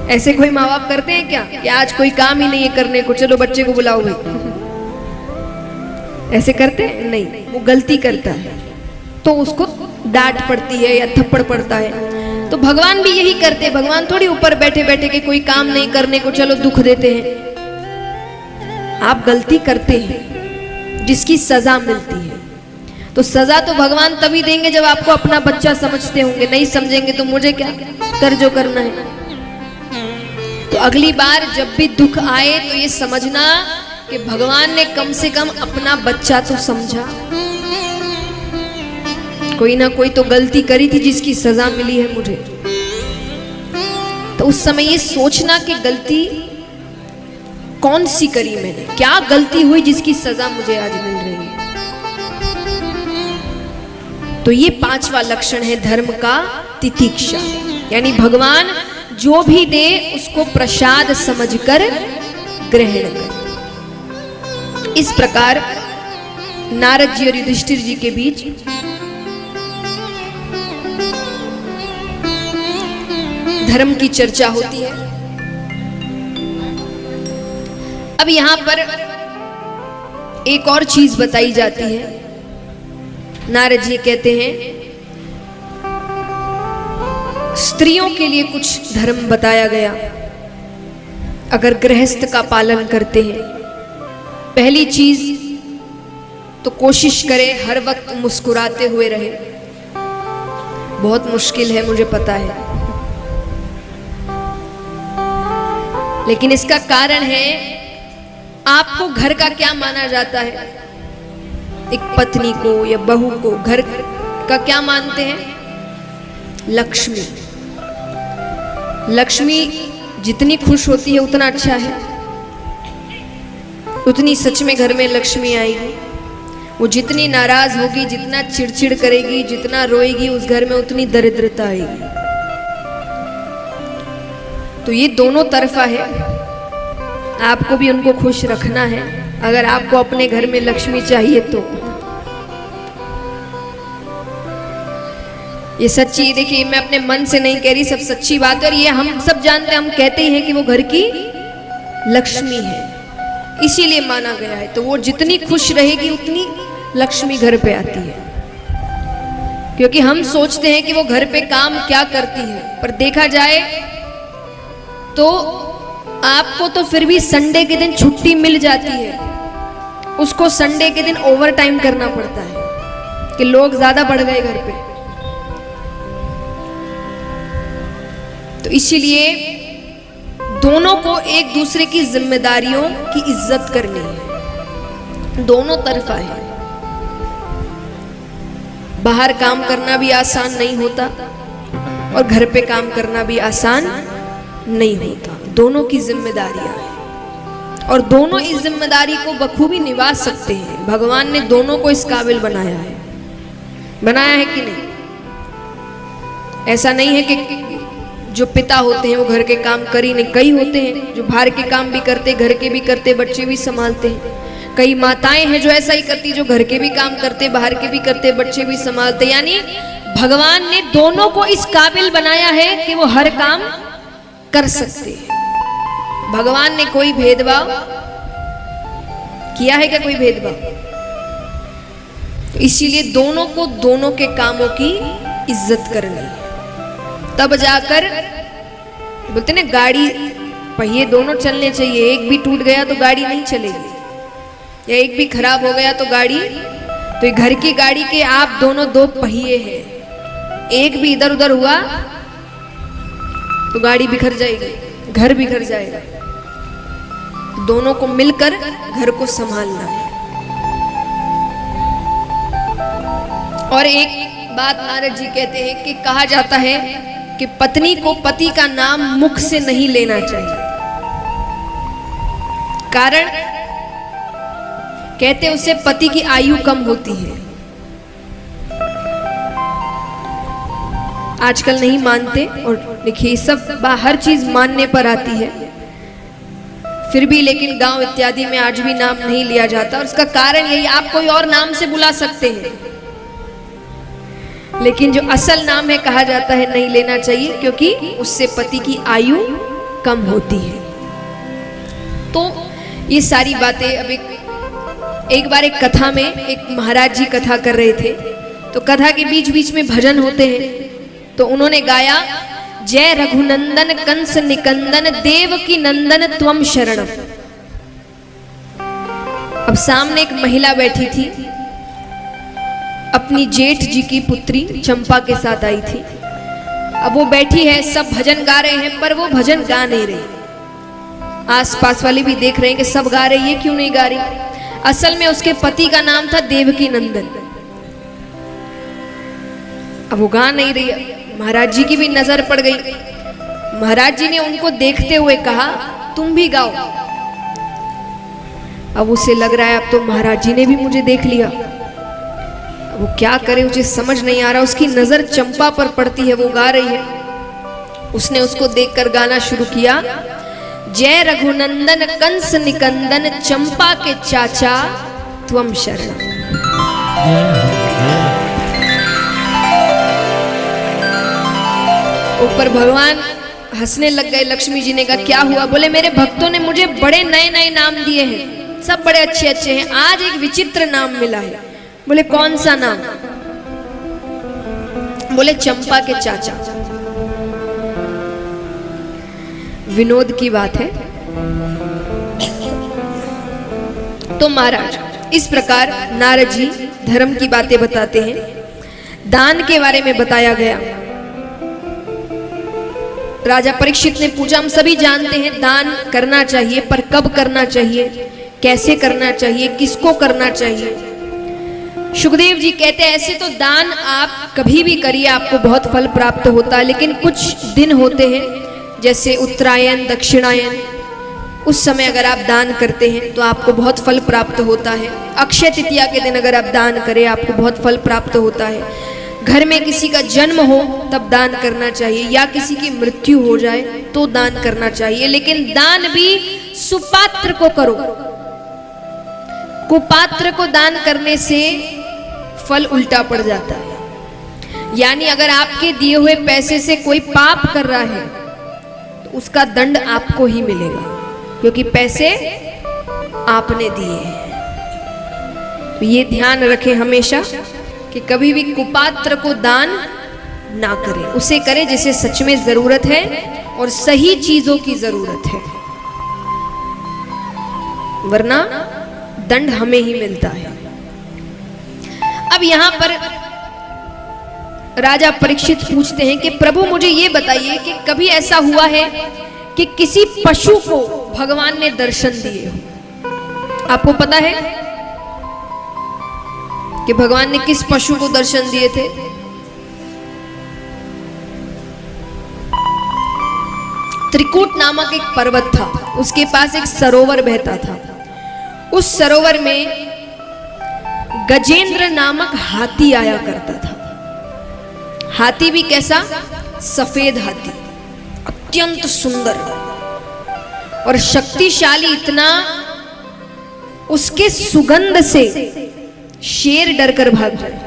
ऐसे कोई माँ बाप करते हैं क्या कि आज कोई काम ही नहीं है करने को, चलो बच्चे को बुलाओ भाई? ऐसे करते हैं? नहीं, वो गलती करता है तो उसको डांट पड़ती है या थप्पड़ पड़ता है। तो भगवान भी यही करते हैं। भगवान थोड़ी ऊपर बैठे बैठे के कोई काम नहीं करने को चलो दुख देते हैं। आप गलती करते हैं जिसकी सजा मिलती है, तो सजा तो भगवान तभी देंगे जब आपको अपना बच्चा समझते होंगे। नहीं समझेंगे तो मुझे क्या, कर जो करना है। तो अगली बार जब भी दुख आए तो ये समझना कि भगवान ने कम से कम अपना बच्चा तो समझा। कोई ना कोई तो गलती करी थी जिसकी सजा मिली है मुझे। तो उस समय ये सोचना कि गलती कौन सी करी मैंने, क्या गलती हुई जिसकी सजा मुझे आज मिल रही है। तो ये पांचवा लक्षण है धर्म का, तितिक्षा। यानी भगवान जो भी दे उसको प्रसाद समझकर ग्रहण कर। इस प्रकार नारद जी और युधिष्ठिर जी के बीच धर्म की चर्चा होती है। अब यहां पर एक और चीज बताई जाती है। नारद जी कहते हैं स्त्रियों के लिए कुछ धर्म बताया गया, अगर गृहस्थ का पालन करते हैं। पहली चीज तो कोशिश करें हर वक्त मुस्कुराते हुए रहे। बहुत मुश्किल है, मुझे पता है, लेकिन इसका कारण है आपको घर का क्या माना जाता है। एक पत्नी को या बहू को घर का क्या मानते हैं? लक्ष्मी। लक्ष्मी जितनी खुश होती है उतना अच्छा है, उतनी सच में घर में लक्ष्मी आएगी। वो जितनी नाराज होगी, जितना चिड़चिड़ करेगी, जितना रोएगी, उस घर में उतनी दरिद्रता आएगी। तो ये दोनों तरफा है। आपको भी उनको खुश रखना है अगर आपको अपने घर में लक्ष्मी चाहिए तो। ये सच्ची, देखिए मैं अपने मन से नहीं कह रही, सब सच्ची बात है। और ये हम सब जानते हैं, हम कहते ही हैं कि वो घर की लक्ष्मी है, इसीलिए माना गया है। तो वो जितनी खुश रहेगी उतनी लक्ष्मी घर पे आती है। क्योंकि हम सोचते हैं कि वो घर पे काम क्या करती है, पर देखा जाए तो आपको तो फिर भी संडे के दिन छुट्टी मिल जाती है, उसको संडे के दिन ओवर टाइम करना पड़ता है कि लोग ज्यादा बढ़ गए घर पे। तो इसीलिए दोनों को एक दूसरे की जिम्मेदारियों की इज्जत करनी है, दोनों तरफा है। बाहर काम करना भी आसान नहीं होता और घर पे काम करना भी आसान नहीं होता, दोनों की जिम्मेदारियां हैं और दोनों इस जिम्मेदारी को बखूबी निभा सकते हैं। भगवान ने दोनों को इस काबिल बनाया है कि नहीं? ऐसा नहीं है कि जो पिता होते हैं वो घर के काम कर ही नहीं, कई होते हैं जो बाहर के काम भी करते, घर के भी करते, बच्चे भी संभालते हैं। कई माताएं हैं जो ऐसा ही करती, जो घर के भी काम करते, बाहर के भी करते, बच्चे भी संभालते। यानी भगवान ने दोनों को इस काबिल बनाया है कि वो हर काम कर सकते हैं। भगवान ने कोई भेदभाव किया है क्या? कोई भेदभाव? तो इसीलिए दोनों को दोनों के कामों की इज्जत करनी है, तब जाकर बोलते ना गाड़ी पहिए दोनों चलने चाहिए। एक भी टूट गया तो गाड़ी नहीं चलेगी, या एक भी खराब हो गया तो गाड़ी, तो ये घर की गाड़ी के आप दोनों दो पहिए हैं, एक भी इधर उधर हुआ तो गाड़ी बिखर जाएगी, घर बिखर जाएगा। दोनों को मिलकर घर को संभालना है। और एक बात नारद जी कहते हैं कि कहा जाता है कि पत्नी को पति का नाम मुख से नहीं लेना चाहिए। कारण कहते उससे पति की आयु कम होती है। आजकल नहीं मानते, और देखिए सब हर चीज मानने पर आती है, फिर भी लेकिन गांव इत्यादि में आज भी नाम नहीं लिया जाता। और उसका कारण यही, आप कोई और नाम से बुला सकते हैं, लेकिन जो असल नाम है कहा जाता है नहीं लेना चाहिए, क्योंकि उससे पति की आयु कम होती है। तो ये सारी बातें अब एक बार एक कथा में एक महाराज जी कथा कर रहे थे, तो कथा के बीच बीच में भजन होते हैं, तो उन्होंने गाया जय रघुनंदन कंस निकंदन देवकी नंदन त्वम शरणम। अब सामने एक महिला बैठी थी, अपनी जेठ जी की पुत्री चंपा के साथ आई थी। अब वो बैठी है, सब भजन गा रहे हैं, पर वो भजन गा नहीं रही। आसपास वाले भी देख रहे हैं कि सब गा रहे, ये क्यों नहीं गा रही? असल में उसके पति का नाम था देवकी नंदन। अब वो गा नहीं रही, महाराज जी की भी नजर पड़ गई। महाराज जी ने उनको देखते हुए कहा तुम भी गाओ। अब उसे लग रहा है अब तो महाराज जी ने भी मुझे देख लिया, वो क्या करे उसे समझ नहीं आ रहा। उसकी नजर चंपा पर पड़ती है, वो गा रही है। उसने उसको देखकर गाना शुरू किया जय रघुनंदन कंस निकंदन चंपा के चाचा त्वम शरण। ऊपर भगवान हंसने लग गए। लक्ष्मी जी ने कहा क्या हुआ? बोले मेरे भक्तों ने मुझे बड़े नए नए नाम दिए हैं, सब बड़े अच्छे अच्छे हैं, आज एक विचित्र नाम मिला है। बोले कौन सा नाम? बोले चंपा के चाचा। विनोद की बात है। तो महाराज इस प्रकार नारद जी धर्म की बातें बताते हैं। दान के बारे में बताया गया। राजा परीक्षित ने पूछा, हम सभी जानते हैं दान करना चाहिए, पर कब करना चाहिए, कैसे करना चाहिए, किसको करना चाहिए? सुखदेव जी कहते हैं ऐसे तो दान आप कभी भी करिए, आपको बहुत फल प्राप्त होता है, लेकिन कुछ दिन होते हैं जैसे उत्तरायण दक्षिणायन, उस समय अगर आप दान करते हैं तो आपको बहुत फल प्राप्त होता है। अक्षय तृतीया के दिन अगर आप दान करें आपको बहुत फल प्राप्त होता है। घर में किसी का जन्म हो तब दान करना चाहिए, या किसी की मृत्यु हो जाए तो दान करना चाहिए, लेकिन दान भी सुपात्र को करो। कुपात्र को दान करने से फल उल्टा पड़ जाता है। यानी अगर आपके दिए हुए पैसे से कोई पाप कर रहा है तो उसका दंड आपको ही मिलेगा। क्योंकि पैसे आपने दिए हैं। तो ये ध्यान रखें हमेशा कि कभी भी कुपात्र को दान ना करें, उसे करें जिसे सच में जरूरत है और सही चीजों की जरूरत है, वरना दंड हमें ही मिलता है। अब यहां पर राजा परीक्षित पूछते हैं कि प्रभु मुझे ये बताइए कि कभी ऐसा हुआ है कि किसी पशु को भगवान ने दर्शन दिए हो? आपको पता है कि भगवान ने किस पशु को दर्शन दिए थे? त्रिकूट नामक एक पर्वत था, उसके पास एक सरोवर बहता था। उस सरोवर में गजेंद्र नामक हाथी आया करता था। हाथी भी कैसा? सफेद हाथी, अत्यंत सुंदर और शक्तिशाली, इतना उसके सुगंध से शेर डरकर भाग जाए,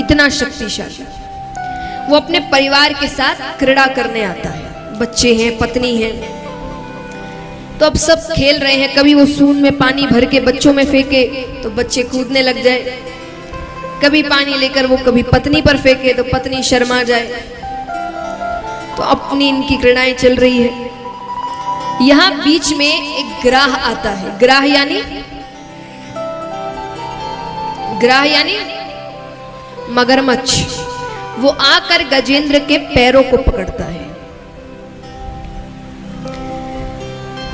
इतना शक्तिशाली। वो अपने परिवार के साथ क्रीड़ा करने आता है, बच्चे हैं, पत्नी है, तो अब सब खेल रहे हैं। कभी वो सूंड में पानी भर के बच्चों में फेंके तो बच्चे कूदने लग जाए, कभी पानी लेकर वो कभी पत्नी पर फेंके तो पत्नी शर्मा जाए। तो अपनी इनकी क्रीड़ाएं चल रही है। यहां बीच में एक ग्राह आता है। ग्राह यानी मगरमच्छ। वो आकर गजेंद्र के पैरों को पकड़ता है।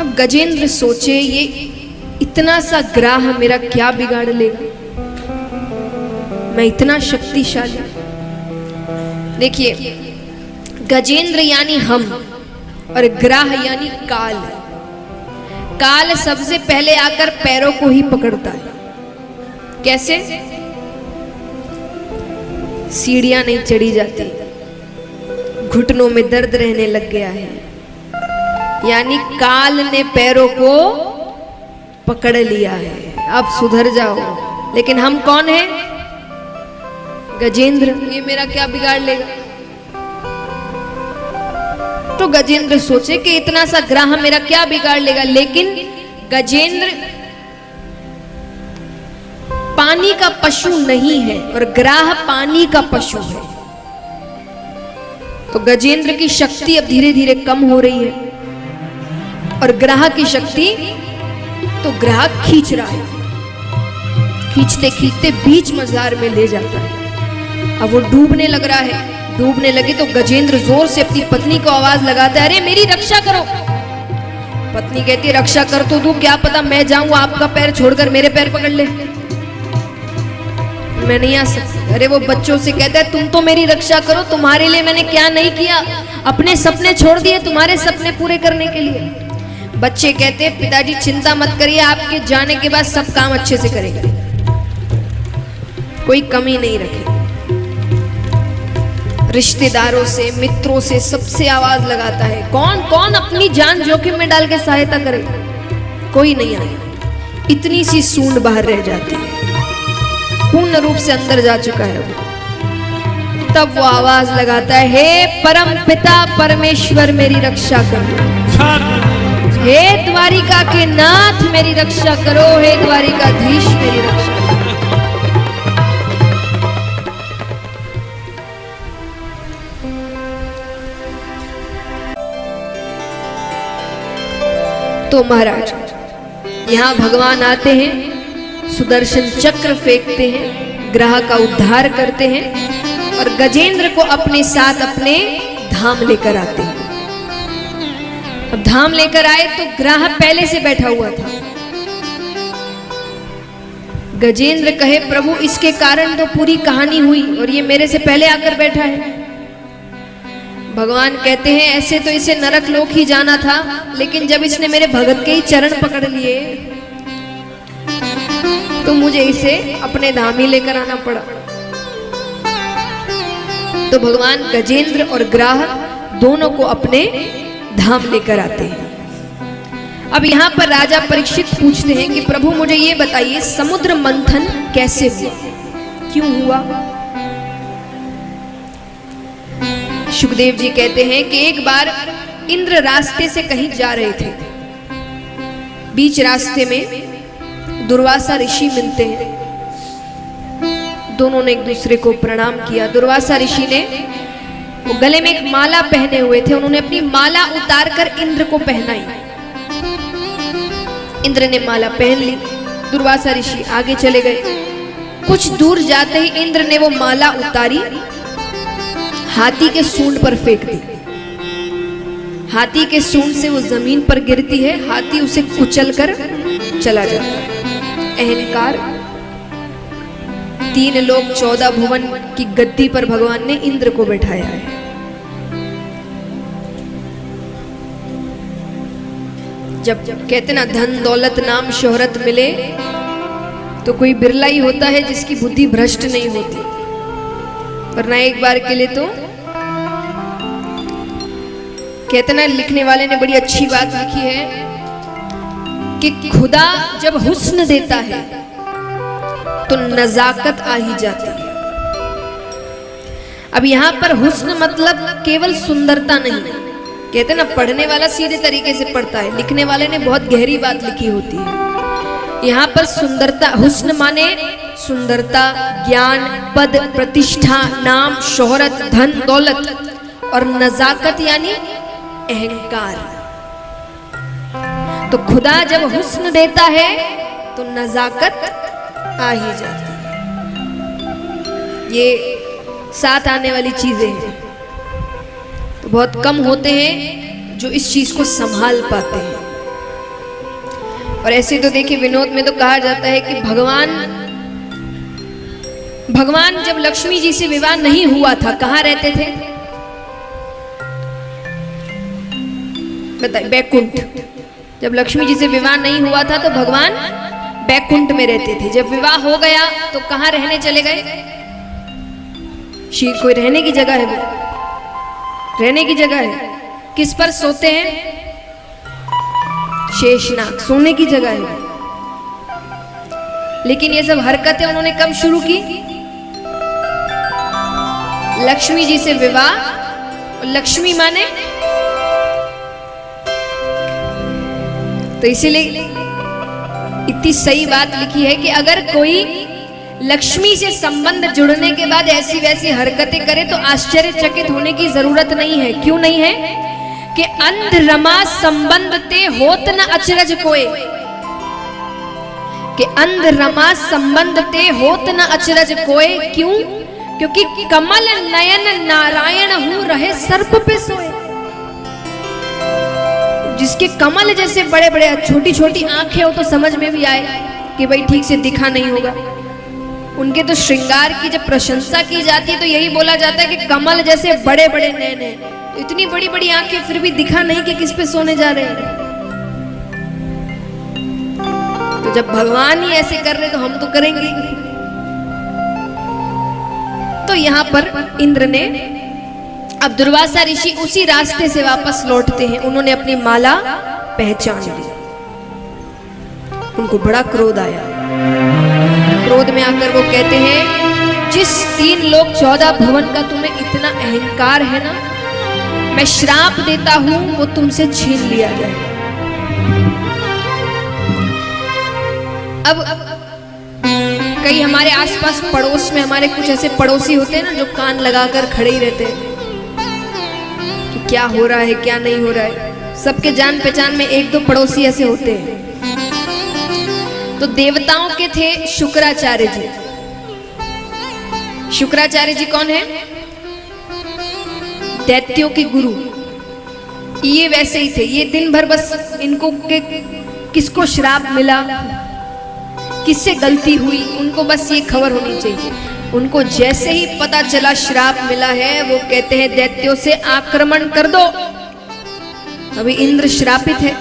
अब गजेंद्र सोचे ये इतना सा ग्राह मेरा क्या बिगाड़ लेगा, मैं इतना शक्तिशाली। देखिए, गजेंद्र यानी हम और ग्राह यानी काल। काल सबसे पहले आकर पैरों को ही पकड़ता है। कैसे? सीढ़ियां नहीं चढ़ी जाती, घुटनों में दर्द रहने लग गया है, यानी काल ने पैरों को पकड़ लिया है, अब सुधर जाओ। लेकिन हम कौन हैं? गजेंद्र। ये मेरा क्या बिगाड़ लेगा? तो गजेंद्र सोचे कि इतना सा ग्राह मेरा क्या बिगाड़ लेगा। लेकिन गजेंद्र पानी का पशु नहीं है और ग्राह पानी का पशु है। तो गजेंद्र की शक्ति अब धीरे धीरे कम हो रही है और ग्राह की शक्ति, तो ग्राह खींच रहा है, खींचते खींचते बीच मजार में ले जाता है। अब वो डूबने लग रहा है। डूबने लगे तो गजेंद्र जोर से अपनी पत्नी को आवाज लगाता है, अरे मेरी रक्षा करो। पत्नी कहती है, रक्षा कर तो तू, क्या पता मैं जाऊं आपका पैर छोड़कर मेरे पैर पकड़ ले, मैं नहीं आ सकती। अरे वो बच्चों से कहता है, तुम तो मेरी रक्षा करो, तुम्हारे लिए मैंने क्या नहीं किया, अपने सपने छोड़ दिए तुम्हारे सपने पूरे करने के लिए। बच्चे कहते हैं, पिताजी चिंता मत करिए, आपके जाने के बाद सब काम अच्छे से करेंगे, कोई कमी नहीं रखेगी। रिश्तेदारों से, मित्रों से, सबसे आवाज लगाता है। कौन कौन अपनी जान जोखिम में डाल के सहायता करे? कोई नहीं आया। इतनी सी सूंड बाहर रह जाती है, पूर्ण रूप से अंदर जा चुका है वो। तब वो आवाज लगाता है, हे परम पिता परमेश्वर मेरी रक्षा करो, हे द्वारिका के नाथ मेरी रक्षा करो, हे द्वारिकाधीश मेरी रक्षा करो। तो महाराज यहां भगवान आते हैं, सुदर्शन चक्र फेंकते हैं, ग्राह का उद्धार करते हैं और गजेंद्र को अपने साथ अपने धाम लेकर आते हैं। अब धाम लेकर आए तो ग्राह पहले से बैठा हुआ था। गजेंद्र कहे, प्रभु इसके कारण तो पूरी कहानी हुई और ये मेरे से पहले आकर बैठा है। भगवान कहते हैं, ऐसे तो इसे नरक लोक ही जाना था, लेकिन जब इसने मेरे भगत के ही चरण पकड़ लिए तो मुझे इसे अपने धाम ही लेकर आना पड़ा। तो भगवान गजेंद्र और ग्राह दोनों को अपने धाम लेकर आते हैं। अब यहां पर राजा परीक्षित पूछते हैं कि प्रभु मुझे ये बताइए, समुद्र मंथन कैसे हुआ, क्यों हुआ? सुखदेव जी कहते हैं कि एक बार इंद्र रास्ते से कहीं जा रहे थे बीच रास्ते में दुर्वासा ऋषि मिलते हैं। दोनों ने एक दूसरे को प्रणाम किया। दुर्वासा ऋषि ने वो गले में एक माला पहने हुए थे, उन्होंने अपनी माला उतार कर इंद्र को पहनाई। इंद्र ने माला पहन ली, दुर्वासा ऋषि आगे चले गए। कुछ दूर जाते ही इंद्र ने वो माला उतारी, हाथी के सूंड पर फेंक दी। हाथी के सूंड से वो जमीन पर गिरती है, हाथी उसे कुचल कर चला जाता है। अहंकार। 3 लोक 14 भुवन की गद्दी पर भगवान ने इंद्र को बैठाया है। जब कहते ना धन दौलत नाम शोहरत मिले तो कोई बिरला ही होता है जिसकी बुद्धि भ्रष्ट नहीं होती, वरना एक बार के लिए तो कहते ना, लिखने वाले ने बड़ी अच्छी बात लिखी है कि खुदा जब हुस्न देता है तो नजाकत आ ही जाती है। अब यहां पर हुस्न मतलब केवल सुंदरता नहीं, कहते ना पढ़ने वाला सीधे तरीके से पढ़ता है, लिखने वाले ने बहुत गहरी बात लिखी होती है। यहाँ पर सुंदरता, हुस्न माने सुंदरता, ज्ञान, पद, प्रतिष्ठा, नाम, शोहरत, धन, दौलत, और नजाकत यानी अहंकार। तो खुदा जब हुस्न देता है तो नजाकत आ ही जाती है। ये साथ आने वाली चीजें हैं, तो बहुत कम होते हैं जो इस चीज को संभाल पाते हैं। और ऐसे तो देखिए, विनोद में तो कहा जाता है कि भगवान जब लक्ष्मी जी से विवाह नहीं हुआ था, कहाँ रहते थे? बताइए, बैकुंठ। जब लक्ष्मी जी से विवाह नहीं हुआ था तो भगवान बैकुंठ में रहते थे। जब विवाह हो गया तो कहाँ रहने चले गए? शिव, कोई रहने की जगह है? वो रहने की जगह है। किस पर सोते हैं? शेषनाग, सोने की जगह है। लेकिन ये सब हरकतें उन्होंने कब शुरू की? लक्ष्मी जी से विवाह। लक्ष्मी माने तो इसीलिए इतनी सही बात लिखी है कि अगर कोई लक्ष्मी से संबंध जुड़ने के बाद ऐसी वैसी हरकतें करे तो आश्चर्यचकित होने की जरूरत नहीं है। क्यों नहीं है? कि अंध रमा संबंध ते होत न अचरज कोय, कि अंध रमा संबंध ते होत न अचरज कोय। क्यों? क्योंकि कमल नयन नारायण हूं रहे सर्प पे सोए। जिसके कमल जैसे बड़े बड़े छोटी छोटी आंखें हो तो समझ में भी आए कि भाई ठीक से दिखा नहीं होगा। उनके तो श्रृंगार की जब प्रशंसा की जाती है तो यही बोला जाता है कि कमल जैसे बड़े बड़े नैन हैं। इतनी बड़ी बड़ी आंखें, फिर भी दिखा नहीं कि किस पे सोने जा रहे हैं। तो जब भगवान ही ऐसे कर रहे तो हम तो करेंगे। तो यहां पर इंद्र ने, अब दुर्वासा ऋषि उसी रास्ते से वापस लौटते हैं। उन्होंने अपनी माला पहचान ली। उनको बड़ा क्रोध आया। क्रोध में आकर वो कहते हैं, जिस 3 लोक 14 भुवन का तुम्हें इतना अहंकार है ना, मैं श्राप देता हूं वो तुमसे छीन लिया जाए। अब कई हमारे आसपास पड़ोस में हमारे कुछ ऐसे पड़ोसी होते हैं ना, जो कान लगाकर खड़े ही रहते हैं कि क्या हो रहा है क्या नहीं हो रहा है। सबके जान पहचान में 1-2 पड़ोसी ऐसे होते हैं। तो देवताओं के थे शुक्राचार्य जी। शुक्राचार्य जी कौन है? दैत्यों के गुरु। ये वैसे ही थे। ये दिन भर बस इनको किसको श्राप मिला, किससे गलती हुई, उनको बस ये खबर होनी चाहिए। उनको जैसे ही पता चला श्राप मिला है, वो कहते हैं दैत्यों से आक्रमण कर दो। अभी इंद्र श्रापित है,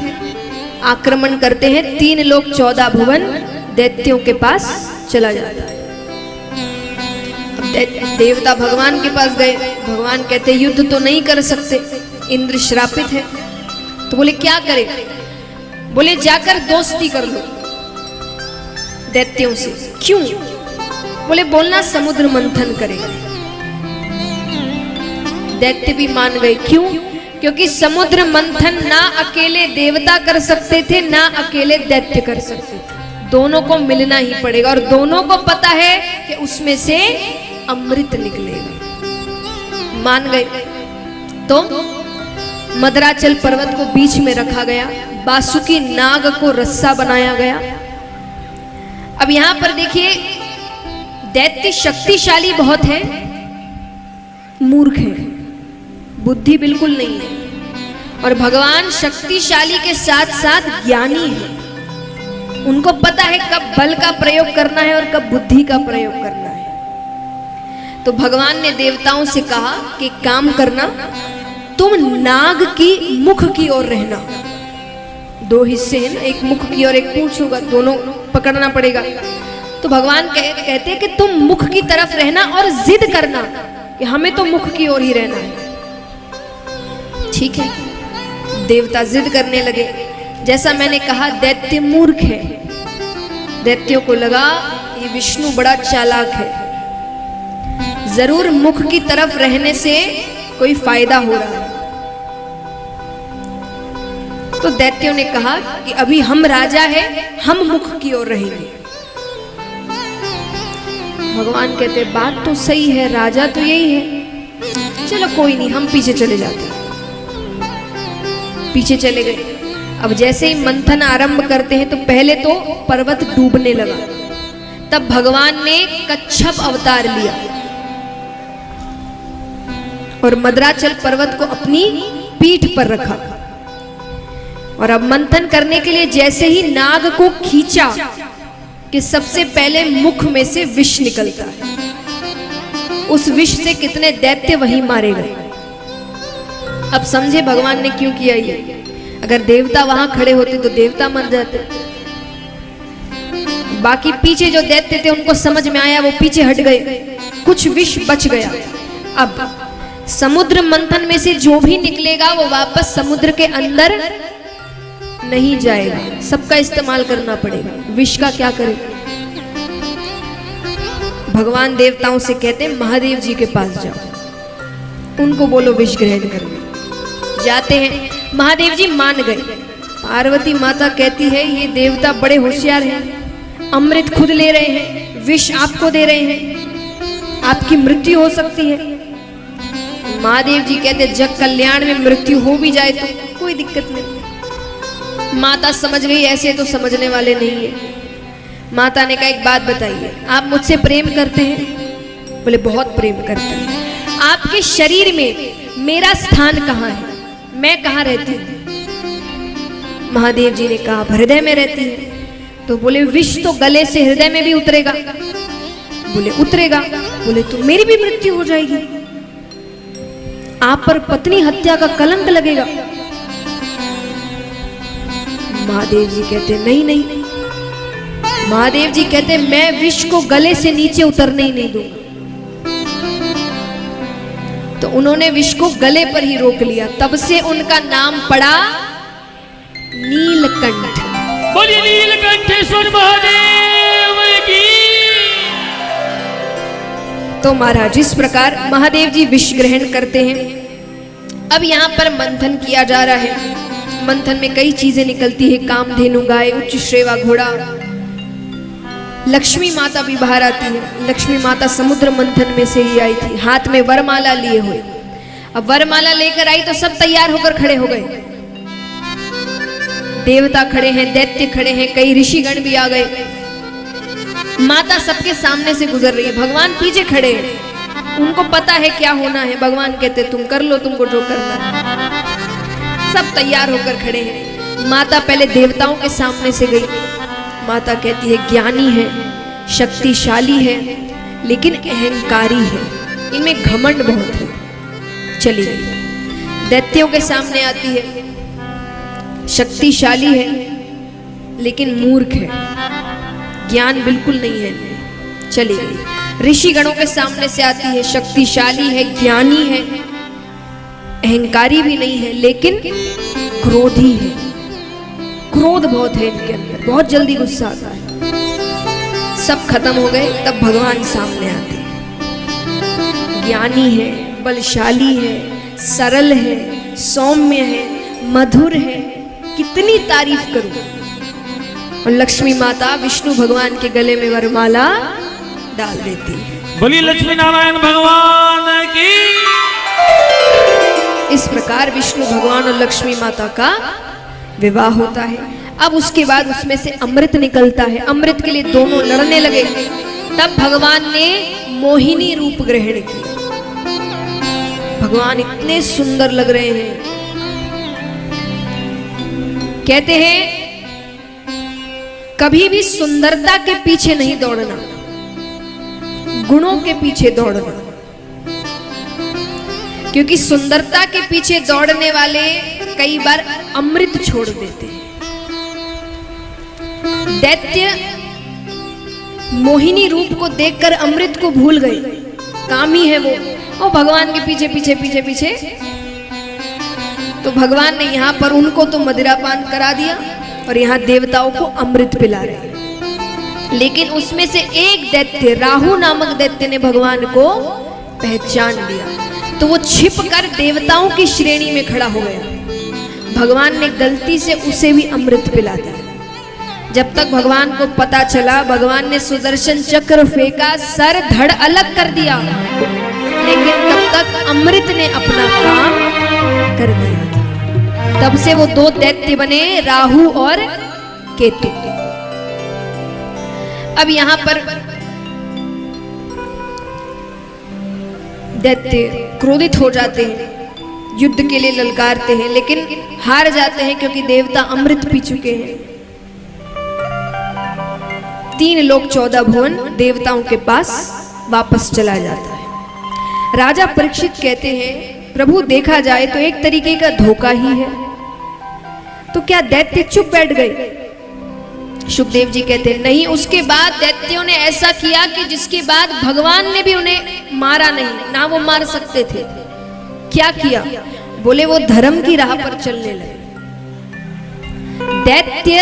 आक्रमण करते हैं। 3 लोक 14 भुवन दैत्यों के पास चला जाता है। देवता भगवान के पास गए। भगवान कहते युद्ध तो नहीं कर सकते, इंद्र श्रापित है। तो बोले क्या करें? बोले जाकर दोस्ती कर लो दैत्यों से। क्यों? बोले बोलना समुद्र मंथन करेगा। दैत्य भी मान गए। क्यों? क्योंकि समुद्र मंथन ना अकेले देवता कर सकते थे, ना अकेले दैत्य कर सकते थे, दोनों को मिलना ही पड़ेगा। और दोनों को पता है कि उसमें से अमृत निकलेगा। मान गए तो मदराचल पर्वत को बीच में रखा गया, बासुकी नाग को रस्सा बनाया गया। अब यहां पर देखिए, दैत्य शक्तिशाली बहुत है, मूर्ख है, बुद्धि बिल्कुल नहीं है। और भगवान शक्तिशाली के साथ साथ ज्ञानी है, उनको पता है कब बल का प्रयोग करना है और कब बुद्धि का प्रयोग करना है। तो भगवान ने देवताओं से कहा कि काम करना, तुम नाग की मुख की ओर रहना। दो हिस्से हैं ना, एक मुख की और एक पूंछ होगा, दोनों पकड़ना पड़ेगा। तो भगवान कहते हैं कि तुम मुख की तरफ रहना और जिद करना कि हमें तो मुख की ओर ही रहना है। ठीक है, देवता जिद करने लगे। जैसा मैंने कहा, दैत्य मूर्ख है। दैत्यों को लगा ये विष्णु बड़ा चालाक है, जरूर मुख की तरफ रहने से कोई फायदा हो रहा है। तो दैत्यों ने कहा कि अभी हम राजा हैं, हम मुख की ओर रहेंगे। भगवान कहते बात तो सही है, राजा तो यही है, चलो कोई नहीं, हम पीछे चले जाते हैं। पीछे चले गए। अब जैसे ही मंथन आरंभ करते हैं तो पहले तो पर्वत डूबने लगा। तब भगवान ने कच्छप अवतार लिया और मदराचल पर्वत को अपनी पीठ पर रखा। और अब मंथन करने के लिए जैसे ही नाग को खींचा कि सबसे पहले मुख में से विष निकलता है। उस विष से कितने दैत्य वहीं मारे गए। अब समझे भगवान ने क्यों किया ये। अगर देवता वहां खड़े होते तो देवता मर जाते। बाकी पीछे जो दैत्य थे उनको समझ में आया, वो पीछे हट गए, कुछ विष बच गया। अब समुद्र मंथन में से जो भी निकलेगा वो वापस समुद्र के अंदर नहीं जाएगा, सबका इस्तेमाल करना पड़ेगा। विष का क्या करें। भगवान देवताओं से कहते हैं महादेव जी के पास जाओ, उनको बोलो विष ग्रहण करने। जाते हैं, महादेव जी मान गए। पार्वती माता कहती है ये देवता बड़े होशियार हैं, अमृत खुद ले रहे हैं, विष आपको दे रहे हैं, आपकी मृत्यु हो सकती है। महादेव जी कहते जग कल्याण में मृत्यु हो भी जाए तो कोई दिक्कत नहीं। माता समझ गई ऐसे तो समझने वाले नहीं है। माता ने कहा एक बात बताइए, आप मुझसे प्रेम करते हैं? बोले बहुत प्रेम करते हैं। आपके शरीर में मेरा स्थान कहाँ है, मैं कहाँ रहती हूँ? महादेव जी ने कहा हृदय में रहती है। तो बोले विष तो गले से हृदय में भी उतरेगा? बोले उतरेगा। बोले तो मेरी भी मृत्यु हो जाएगी, आप पर पत्नी हत्या का कलंक लगेगा। महादेव जी कहते नहीं नहीं। महादेव जी कहते मैं विष को गले से नीचे उतरने ही नहीं दूंगा। तो उन्होंने विष को गले पर ही रोक लिया। तब से उनका नाम पड़ा नीलकंठ। बोलिए नीलकंठेश्वर महादेव की। तो महाराज इस प्रकार महादेव जी विष ग्रहण करते हैं। अब यहाँ पर मंथन किया जा रहा है। मंथन में कई चीजें निकलती है, कामधेनु गाय, उच्च श्रेवा घोड़ा, लक्ष्मी माता भी बाहर आती है। लक्ष्मी माता समुद्र मंथन में से ही आई थी, हाथ में वरमाला लिए हुए। अब वरमाला लेकर आई तो सब तैयार होकर खड़े हो गए। देवता खड़े हैं, दैत्य खड़े हैं, कई ऋषिगण भी आ गए। माता सबके सामने से गुजर रही है, भगवान पीछे खड़े हैं। उनको पता है क्या होना है। भगवान कहते तुम कर लो, तुमको जो करना है। सब तैयार होकर खड़े हैं। माता पहले देवताओं के सामने से गई। माता कहती है ज्ञानी है, शक्तिशाली है, लेकिन अहंकारी है, इनमें घमंड बहुत है। चली गई। दैत्यों के सामने आती है, शक्तिशाली है लेकिन मूर्ख है, ज्ञान बिल्कुल नहीं है। चली गई। ऋषिगणों के सामने से आती है, शक्तिशाली है, ज्ञानी है, अहंकारी भी नहीं है, लेकिन क्रोधी है। क्रोध बहुत है इनके अंदर, बहुत जल्दी गुस्सा आता है। सब खत्म हो गए। तब भगवान सामने आते हैं। ज्ञानी है, बलशाली है, सरल है, सौम्य है, मधुर है, कितनी तारीफ करूं। और लक्ष्मी माता विष्णु भगवान के गले में वरमाला डाल देती है। बोलिए लक्ष्मी नारायण भगवान की। इस प्रकार विष्णु भगवान और लक्ष्मी माता का विवाह होता है। अब उसके बाद उसमें से अमृत निकलता है। अमृत के लिए दोनों लड़ने लगे। तब भगवान ने मोहिनी रूप ग्रहण किया। भगवान इतने सुंदर लग रहे हैं। कहते हैं कभी भी सुंदरता के पीछे नहीं दौड़ना, गुणों के पीछे दौड़ना, क्योंकि सुंदरता के पीछे दौड़ने वाले कई बार अमृत छोड़ देते हैं। दैत्य मोहिनी रूप को देखकर अमृत को भूल गए। कामी है वो, और भगवान के पीछे पीछे पीछे पीछे। तो भगवान ने यहां पर उनको तो मदिरापान करा दिया और यहां देवताओं को अमृत पिला रहे। लेकिन उसमें से एक दैत्य, राहु नामक दैत्य ने भगवान को पहचान लिया, तो वो छिप कर देवताओं की श्रेणी में खड़ा हो गया। भगवान ने गलती से उसे भी अमृत पिला दिया। जब तक भगवान को पता चला, भगवान ने सुदर्शन चक्र फेंका, सर धड़ अलग कर दिया, लेकिन तब तक अमृत ने अपना काम कर दिया था। तब से वो दो दैत्य बने, राहु और केतु। अब यहां पर दैत्य क्रोधित हो जाते हैं, युद्ध के लिए ललकारते हैं, लेकिन हार जाते हैं क्योंकि देवता अमृत पी चुके हैं। 3 लोक 14 भुवन देवताओं के पास वापस चला जाता है। राजा परीक्षित कहते हैं, प्रभु देखा जाए तो एक तरीके का धोखा ही है। तो क्या दैत्य चुप बैठ गए? सुखदेव जी कहते हैं नहीं, उसके बाद दैत्यों ने ऐसा किया कि जिसके बाद भगवान ने भी उन्हें मारा नहीं, ना वो मार सकते थे। क्या किया? बोले वो धर्म की राह पर चलने लगे। दैत्य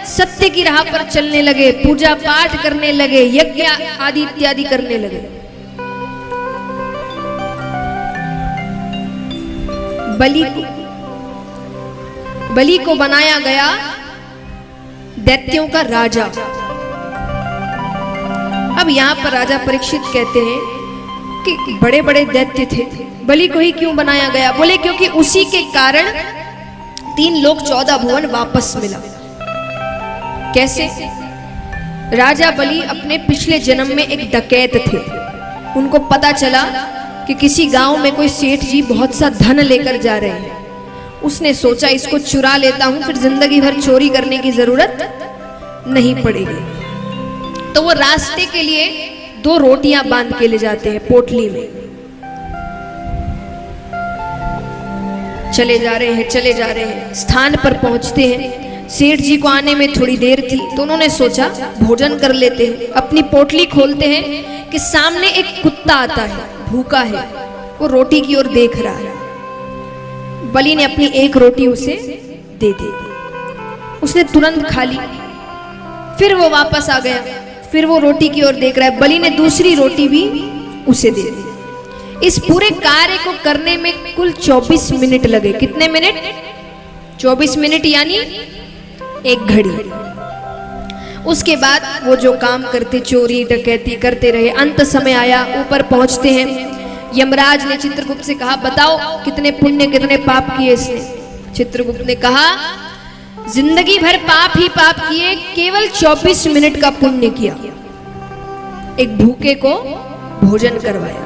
सत्य की राह पर चलने लगे, पूजा पाठ करने लगे, यज्ञ आदि इत्यादि करने लगे। बलि को बनाया गया दैत्यों का राजा। अब यहां पर राजा परीक्षित कहते हैं कि बड़े बड़े दैत्य थे, बलि को ही क्यों बनाया गया? बोले क्योंकि उसी के कारण 3 लोक 14 भुवन वापस मिला। कैसे? राजा बलि अपने पिछले जन्म में एक डकैत थे। उनको पता चला कि किसी गांव में कोई सेठ जी बहुत सा धन लेकर जा रहे हैं। उसने सोचा इसको चुरा लेता हूं, फिर जिंदगी भर चोरी करने की जरूरत नहीं पड़ेगी। तो वो रास्ते के लिए 2 रोटियां बांध के ले जाते हैं पोटली में। चले जा रहे हैं, स्थान पर पहुंचते हैं। सेठ जी को आने में थोड़ी देर थी, तो उन्होंने सोचा भोजन कर लेते हैं। अपनी पोटली खोलते हैं कि सामने एक कुत्ता आता है, भूखा है, वो रोटी की ओर देख रहा है। बलि ने अपनी एक रोटी उसे दे दी, उसने तुरंत खा ली। फिर वो वापस आ गया, फिर वो रोटी की ओर देख रहा है। बलि ने दूसरी रोटी भी उसे दे दी। इस पूरे कार्य को करने में कुल 24 मिनट लगे। कितने मिनट? 24 मिनट, यानी 1 घड़ी। उसके बाद वो जो काम करते, चोरी डकैती करते रहे। अंत समय आया, ऊपर पहुंचते हैं। यमराज ने चित्रगुप्त से कहा, बताओ कितने पुण्य कितने पाप किए इसने? चित्रगुप्त ने कहा, जिंदगी भर पाप ही पाप किए, केवल 24 मिनट का पुण्य किया। एक भूखे को भोजन करवाया।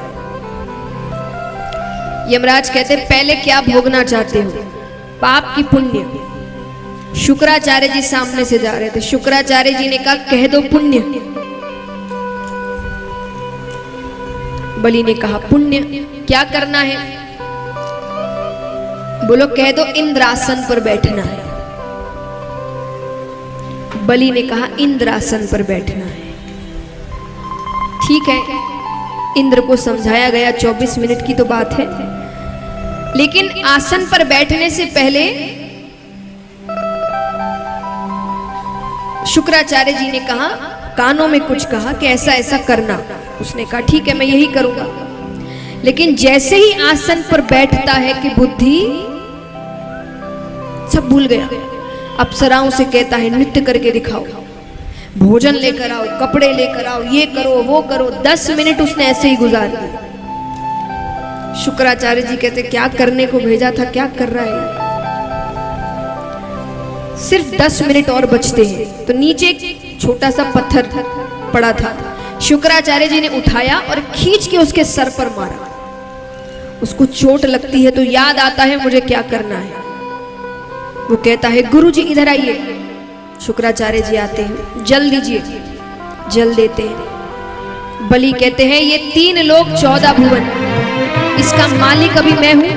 यमराज कहते, पहले क्या भोगना चाहते हो, पाप की पुण्य? शुक्राचार्य जी सामने से जा रहे थे। शुक्राचार्य जी ने कहा, कह दो पुण्य। बलि ने कहा, पुण्य क्या करना है? बोलो, कह दो इंद्रासन पर बैठना है। बलि ने कहा, इंद्रासन पर बैठना है। ठीक है, इंद्र को समझाया गया। 24 मिनट की तो बात है, लेकिन आसन पर बैठने से पहले शुक्राचार्य जी ने कहा, कानों में कुछ कहा कि ऐसा ऐसा करना। उसने कहा, ठीक है, मैं यही करूंगा। लेकिन जैसे ही आसन पर बैठता है कि बुद्धि सब भूल गया। अप्सराओं से कहता है नृत्य करके दिखाओ, भोजन लेकर आओ, कपड़े लेकर आओ, ये करो वो करो। 10 मिनट उसने ऐसे ही गुजार दिए। शुक्राचार्य जी कहते क्या करने को भेजा था, क्या कर रहा है। सिर्फ 10 मिनट और बचते हैं। तो नीचे एक छोटा सा पत्थर पड़ा था, शुक्राचार्य जी ने उठाया और खींच के उसके सर पर मारा। उसको चोट लगती है तो याद आता है मुझे क्या करना है। वो कहता है गुरुजी इधर आइए। शुक्राचार्य जी आते हैं, जल दीजिए। जल देते हैं। बलि कहते हैं ये 3 लोग 14 भुवन, इसका मालिक अभी मैं हूं।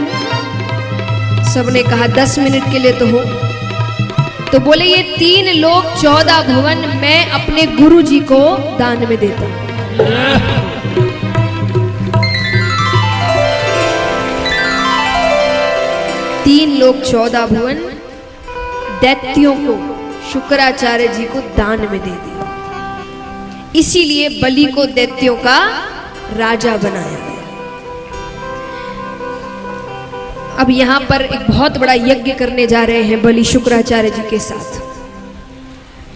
सबने कहा 10 मिनट के लिए तो हो। तो बोले ये 3 लोग 14 भुवन मैं अपने गुरुजी को दान में देता हूं। 3 लोग 14 भुवन दैत्यों को शुक्राचार्य जी को दान में दे दिया। इसीलिए बलि को दैत्यों का राजा बनाया गया। अब यहां पर एक बहुत बड़ा यज्ञ करने जा रहे हैं बलि शुक्राचार्य जी के साथ।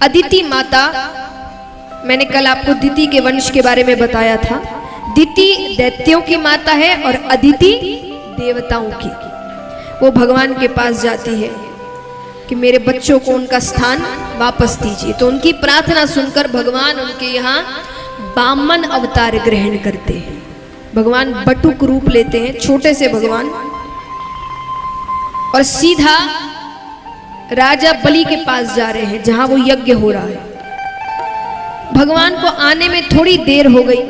अदिति माता, मैंने कल आपको दिति के वंश के बारे में बताया था। दिति दैत्यों की माता है और अदिति देवताओं की। वो भगवान के पास जाती है कि मेरे बच्चों को उनका स्थान वापस दीजिए। तो उनकी प्रार्थना सुनकर भगवान उनके यहाँ वामन अवतार ग्रहण करते हैं। भगवान बटुक रूप लेते हैं, छोटे से भगवान, और सीधा राजा बलि के पास जा रहे हैं जहां वो यज्ञ हो रहा है। भगवान को आने में थोड़ी देर हो गई।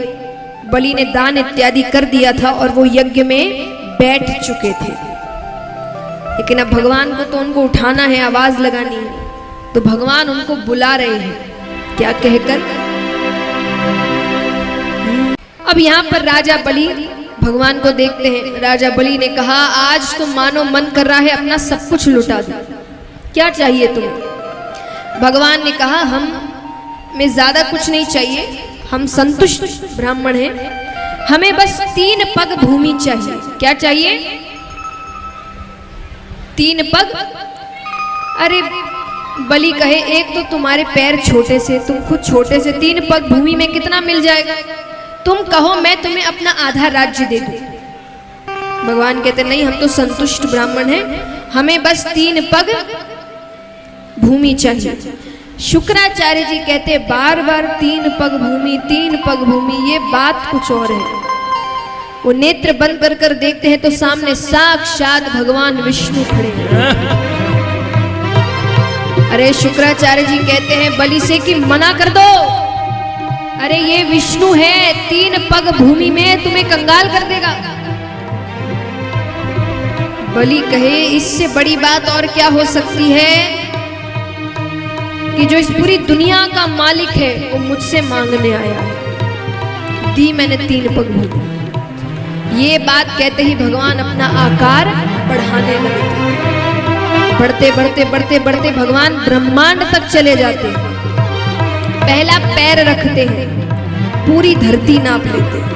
बलि ने दान इत्यादि कर दिया था और वो यज्ञ में बैठ चुके थे। लेकिन अब भगवान को तो उनको उठाना है, आवाज लगानी है। तो भगवान उनको बुला रहे हैं, क्या कहकर। अब यहाँ पर राजा बलि भगवान को देखते हैं। राजा बलि ने कहा आज तो मानो मन कर रहा है अपना सब कुछ लुटा दूं, क्या चाहिए तुम्हें। भगवान ने कहा हमें ज्यादा कुछ नहीं चाहिए, हम संतुष्ट ब्राह्मण हैं, हमें बस 3 पग भूमि चाहिए। क्या चाहिए? 3 पग। अरे बलि कहे एक तो तुम्हारे पैर छोटे से, तुम खुद छोटे से, 3 पग भूमि में कितना मिल जाएगा। तुम कहो मैं तुम्हें अपना आधा राज्य दे दूं। भगवान कहते नहीं, हम तो संतुष्ट ब्राह्मण हैं, हमें बस 3 पग भूमि चाहिए। शुक्राचार्य जी कहते बार बार 3 पग भूमि, 3 पग भूमि, ये बात कुछ और है। वो नेत्र बंद कर कर देखते हैं तो सामने साक्षात भगवान विष्णु खड़े हैं। अरे शुक्राचार्य जी कहते हैं बलि से कि मना कर दो। अरे ये विष्णु है, 3 पग भूमि में तुम्हें कंगाल कर देगा। बलि कहे इससे बड़ी बात और क्या हो सकती है कि जो इस पूरी दुनिया का मालिक है वो मुझसे मांगने आया है। दी मैंने 3 पग भूमि। ये बात कहते ही भगवान अपना आकार बढ़ाने लगे। बढ़ते बढ़ते बढ़ते बढ़ते भगवान ब्रह्मांड तक चले जाते हैं। पहला पैर रखते हैं, पूरी धरती नाप लेते हैं।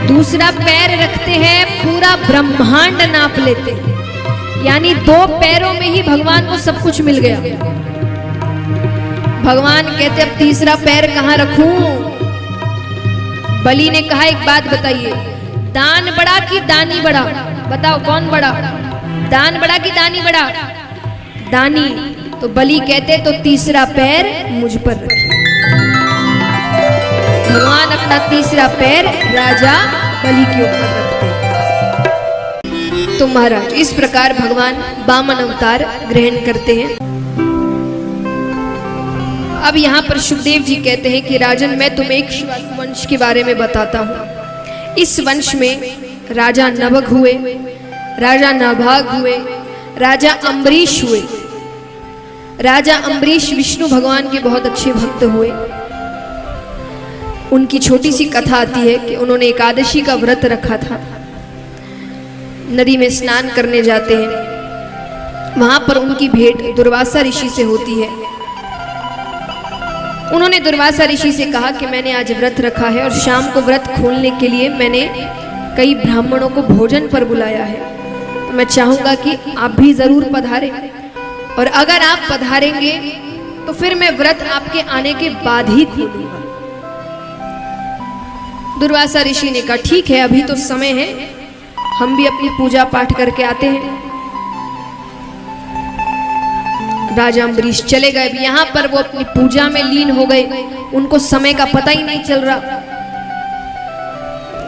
दूसरा पैर रखते हैं, पूरा ब्रह्मांड नाप लेते हैं। यानी 2 पैरों में ही भगवान को सब कुछ मिल गया। भगवान कहते अब तीसरा पैर कहां रखूं। बलि ने कहा एक बात बताइए, दान बड़ा कि दानी बड़ा, बताओ कौन बड़ा, दान बड़ा कि दानी बड़ा। दानी। तो बलि कहते तो तीसरा पैर मुझ पर रखिए। भगवान अपना तीसरा पैर राजा बलि के ऊपर रखते हैं। तो महाराज इस प्रकार भगवान वामन अवतार ग्रहण करते हैं। अब यहाँ पर सुखदेव जी कहते हैं कि राजन मैं तुम्हें एक वंश के बारे में बताता हूँ। इस वंश में राजा नवग हुए, राजा नाभाग हुए, राजा अम्बरीश हुए। राजा अम्बरीश विष्णु भगवान के बहुत अच्छे भक्त हुए। उनकी छोटी सी कथा आती है कि उन्होंने एकादशी का व्रत रखा था। नदी में स्नान करने जाते हैं, वहां पर उनकी भेंट दुर्वासा ऋषि से होती है। उन्होंने दुर्वासा ऋषि से कहा कि मैंने आज व्रत रखा है और शाम को व्रत खोलने के लिए मैंने कई ब्राह्मणों को भोजन पर बुलाया है। तो मैं चाहूंगा कि आप भी जरूर पधारें, और अगर आप पधारेंगे तो फिर मैं व्रत आपके आने के बाद ही खोलूंगा। दुर्वासा ऋषि ने कहा ठीक है, अभी तो समय है, हम भी अपनी पूजा पाठ करके आते हैं। राजा अम्बरीश चले गए। यहाँ पर वो अपनी पूजा में लीन हो गए, उनको समय का पता ही नहीं चल रहा।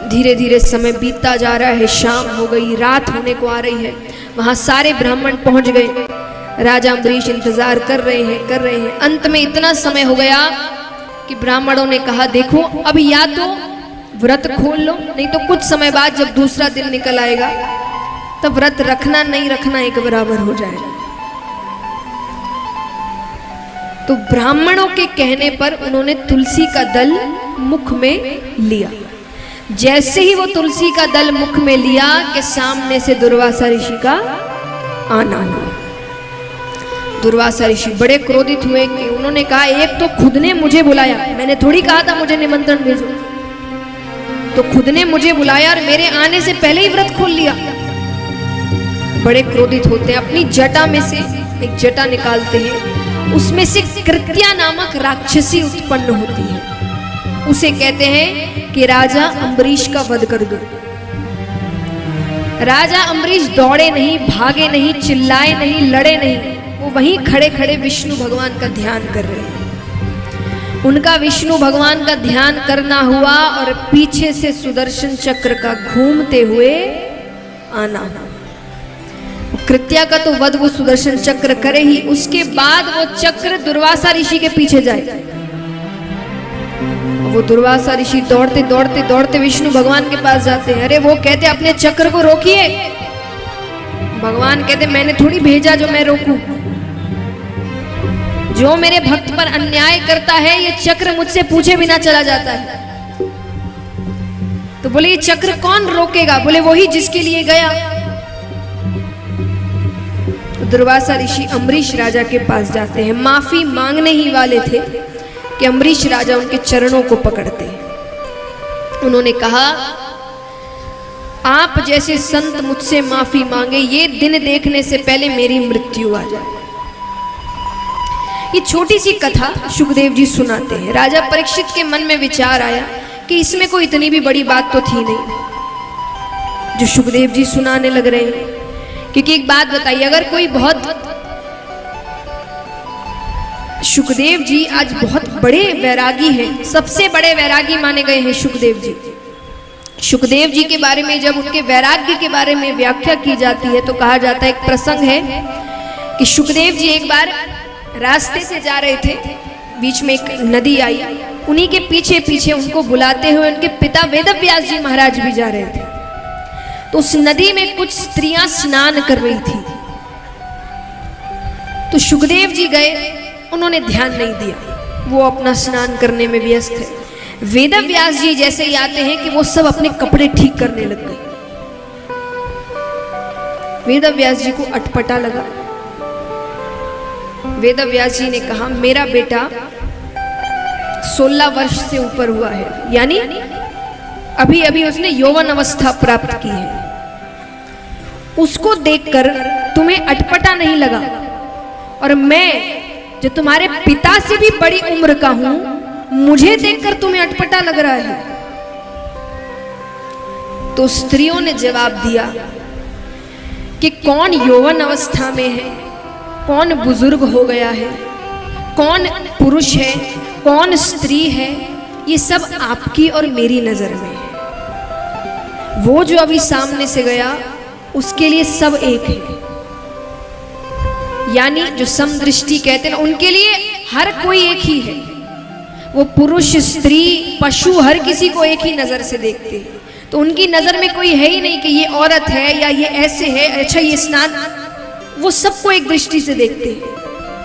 धीरे धीरे समय बीतता जा रहा है, शाम हो गई, रात होने को आ रही है। वहां सारे ब्राह्मण पहुंच गए। राजा अम्बरीश इंतजार कर रहे हैं। अंत में इतना समय हो गया कि ब्राह्मणों ने कहा देखो अब या तो व्रत खोल लो, नहीं तो कुछ समय बाद जब दूसरा दिन निकल आएगा तब व्रत रखना नहीं रखना एक बराबर हो जाएगा। तो ब्राह्मणों के कहने पर उन्होंने तुलसी का दल मुख में लिया। जैसे ही वो तुलसी का दल मुख में लिया कि सामने से दुर्वासा ऋषि का आना हुआ। दुर्वासा ऋषि बड़े क्रोधित हुए कि उन्होंने कहा एक तो खुद ने मुझे बुलाया, मैंने थोड़ी कहा था मुझे निमंत्रण भेजो, तो खुद ने मुझे बुलाया और मेरे आने से पहले ही व्रत खोल लिया। बड़े क्रोधित होते हैं। अपनी जटा में से एक जटा निकालते हैं, उसमें से कृत्या नामक राक्षसी उत्पन्न होती है। उसे कहते हैं कि राजा अम्बरीश का वध कर दो। राजा अम्बरीश दौड़े नहीं, भागे नहीं, चिल्लाए नहीं, लड़े नहीं, वो वहीं खड़े खड़े विष्णु भगवान का ध्यान कर रहे हैं। उनका विष्णु भगवान का ध्यान करना हुआ और पीछे से सुदर्शन चक्र का घूमते हुए आना। कृत्या का तो वध वो सुदर्शन चक्र करे ही, उसके बाद वो चक्र दुर्वासा ऋषि के पीछे जाए। वो दुर्वासा ऋषि दौड़ते दौड़ते दौड़ते विष्णु भगवान के पास जाते हैं। अरे वो कहते अपने चक्र को रोकिए। भगवान कहते मैंने थोड़ी भेजा जो मैं रोकूं। जो मेरे भक्त पर अन्याय करता है ये चक्र मुझसे पूछे बिना चला जाता है। तो बोले ये चक्र कौन रोकेगा? बोले वही जिसके लिए गया। तो दुर्वासा ऋषि अम्बरीश राजा के पास जाते हैं। माफी मांगने ही वाले थे कि अम्बरीश राजा उनके चरणों को पकड़ते हैं। उन्होंने कहा आप जैसे संत मुझसे माफी मांगे, ये दिन देखने से पहले मेरी मृत्यु आ जाए। ये छोटी सी कथा सुखदेव जी सुनाते हैं। राजा परीक्षित के मन में विचार आया कि इसमें कोई इतनी भी बड़ी बात तो थी नहीं जो सुखदेव जी सुनाने लग रहे हैं। क्योंकि एक बात बताइए, अगर कोई बहुत, सुखदेव जी आज बहुत बड़े वैरागी हैं, सबसे बड़े वैरागी माने गए हैं सुखदेव जी। सुखदेव जी के बारे में जब उनके वैराग्य के बारे में व्याख्या की जाती है तो कहा जाता है, एक प्रसंग है कि सुखदेव जी एक बार रास्ते से जा रहे थे, बीच में एक नदी आई, उन्हीं के पीछे पीछे उनको बुलाते हुए उनके पिता वेदव्यास जी महाराज भी जा रहे थे। तो उस नदी में कुछ स्त्रियां स्नान कर रही थी। तो सुखदेव जी गए, उन्होंने ध्यान नहीं दिया, वो अपना स्नान करने में व्यस्त है। वेदव्यास जी जैसे ही आते हैं कि वो सब अपने कपड़े ठीक करने लग गए। वेदव्यास जी को अटपटा लगा। वेदव्यास जी ने कहा मेरा बेटा 16 वर्ष से ऊपर हुआ है, यानी अभी अभी उसने यौवन अवस्था प्राप्त की है। उसको देखकर तुम्हें अटपटा नहीं लगा? और मैं जो तुम्हारे पिता से भी बड़ी उम्र का हूं, मुझे देखकर तुम्हें अटपटा लग रहा है? तो स्त्रियों ने जवाब दिया कि कौन यौवन अवस्था में है, कौन बुजुर्ग हो गया है, कौन पुरुष है, कौन स्त्री है, ये सब आपकी और मेरी नजर में है। वो जो अभी सामने से गया उसके लिए सब एक है। यानी जो समदृष्टि कहते हैं, उनके लिए हर कोई एक ही है। वो पुरुष, स्त्री, पशु, हर किसी को एक ही नजर से देखते हैं। तो उनकी नजर में कोई है ही नहीं कि ये औरत है या ये ऐसे है, अच्छा ये स्नान, वो सबको एक दृष्टि से देखते हैं।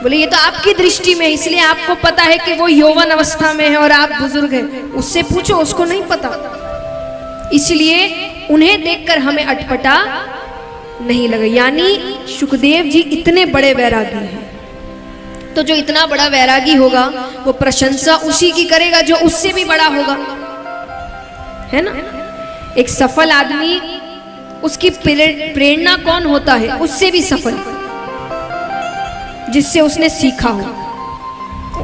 बोले ये तो आपकी दृष्टि में, इसलिए आपको पता है कि वो यौवन अवस्था में है और आप बुजुर्ग हैं। उससे पूछो, उसको नहीं पता। इसलिए उन्हें देखकर हमें अटपटा नहीं लगा। यानी सुखदेव जी इतने बड़े वैरागी हैं, तो जो इतना बड़ा वैरागी होगा वो प्रशंसा उसी की करेगा जो उससे भी बड़ा होगा, है ना। एक सफल आदमी उसकी प्रेरणा कौन होता है? उससे भी सफल, जिससे उसने सीखा हो।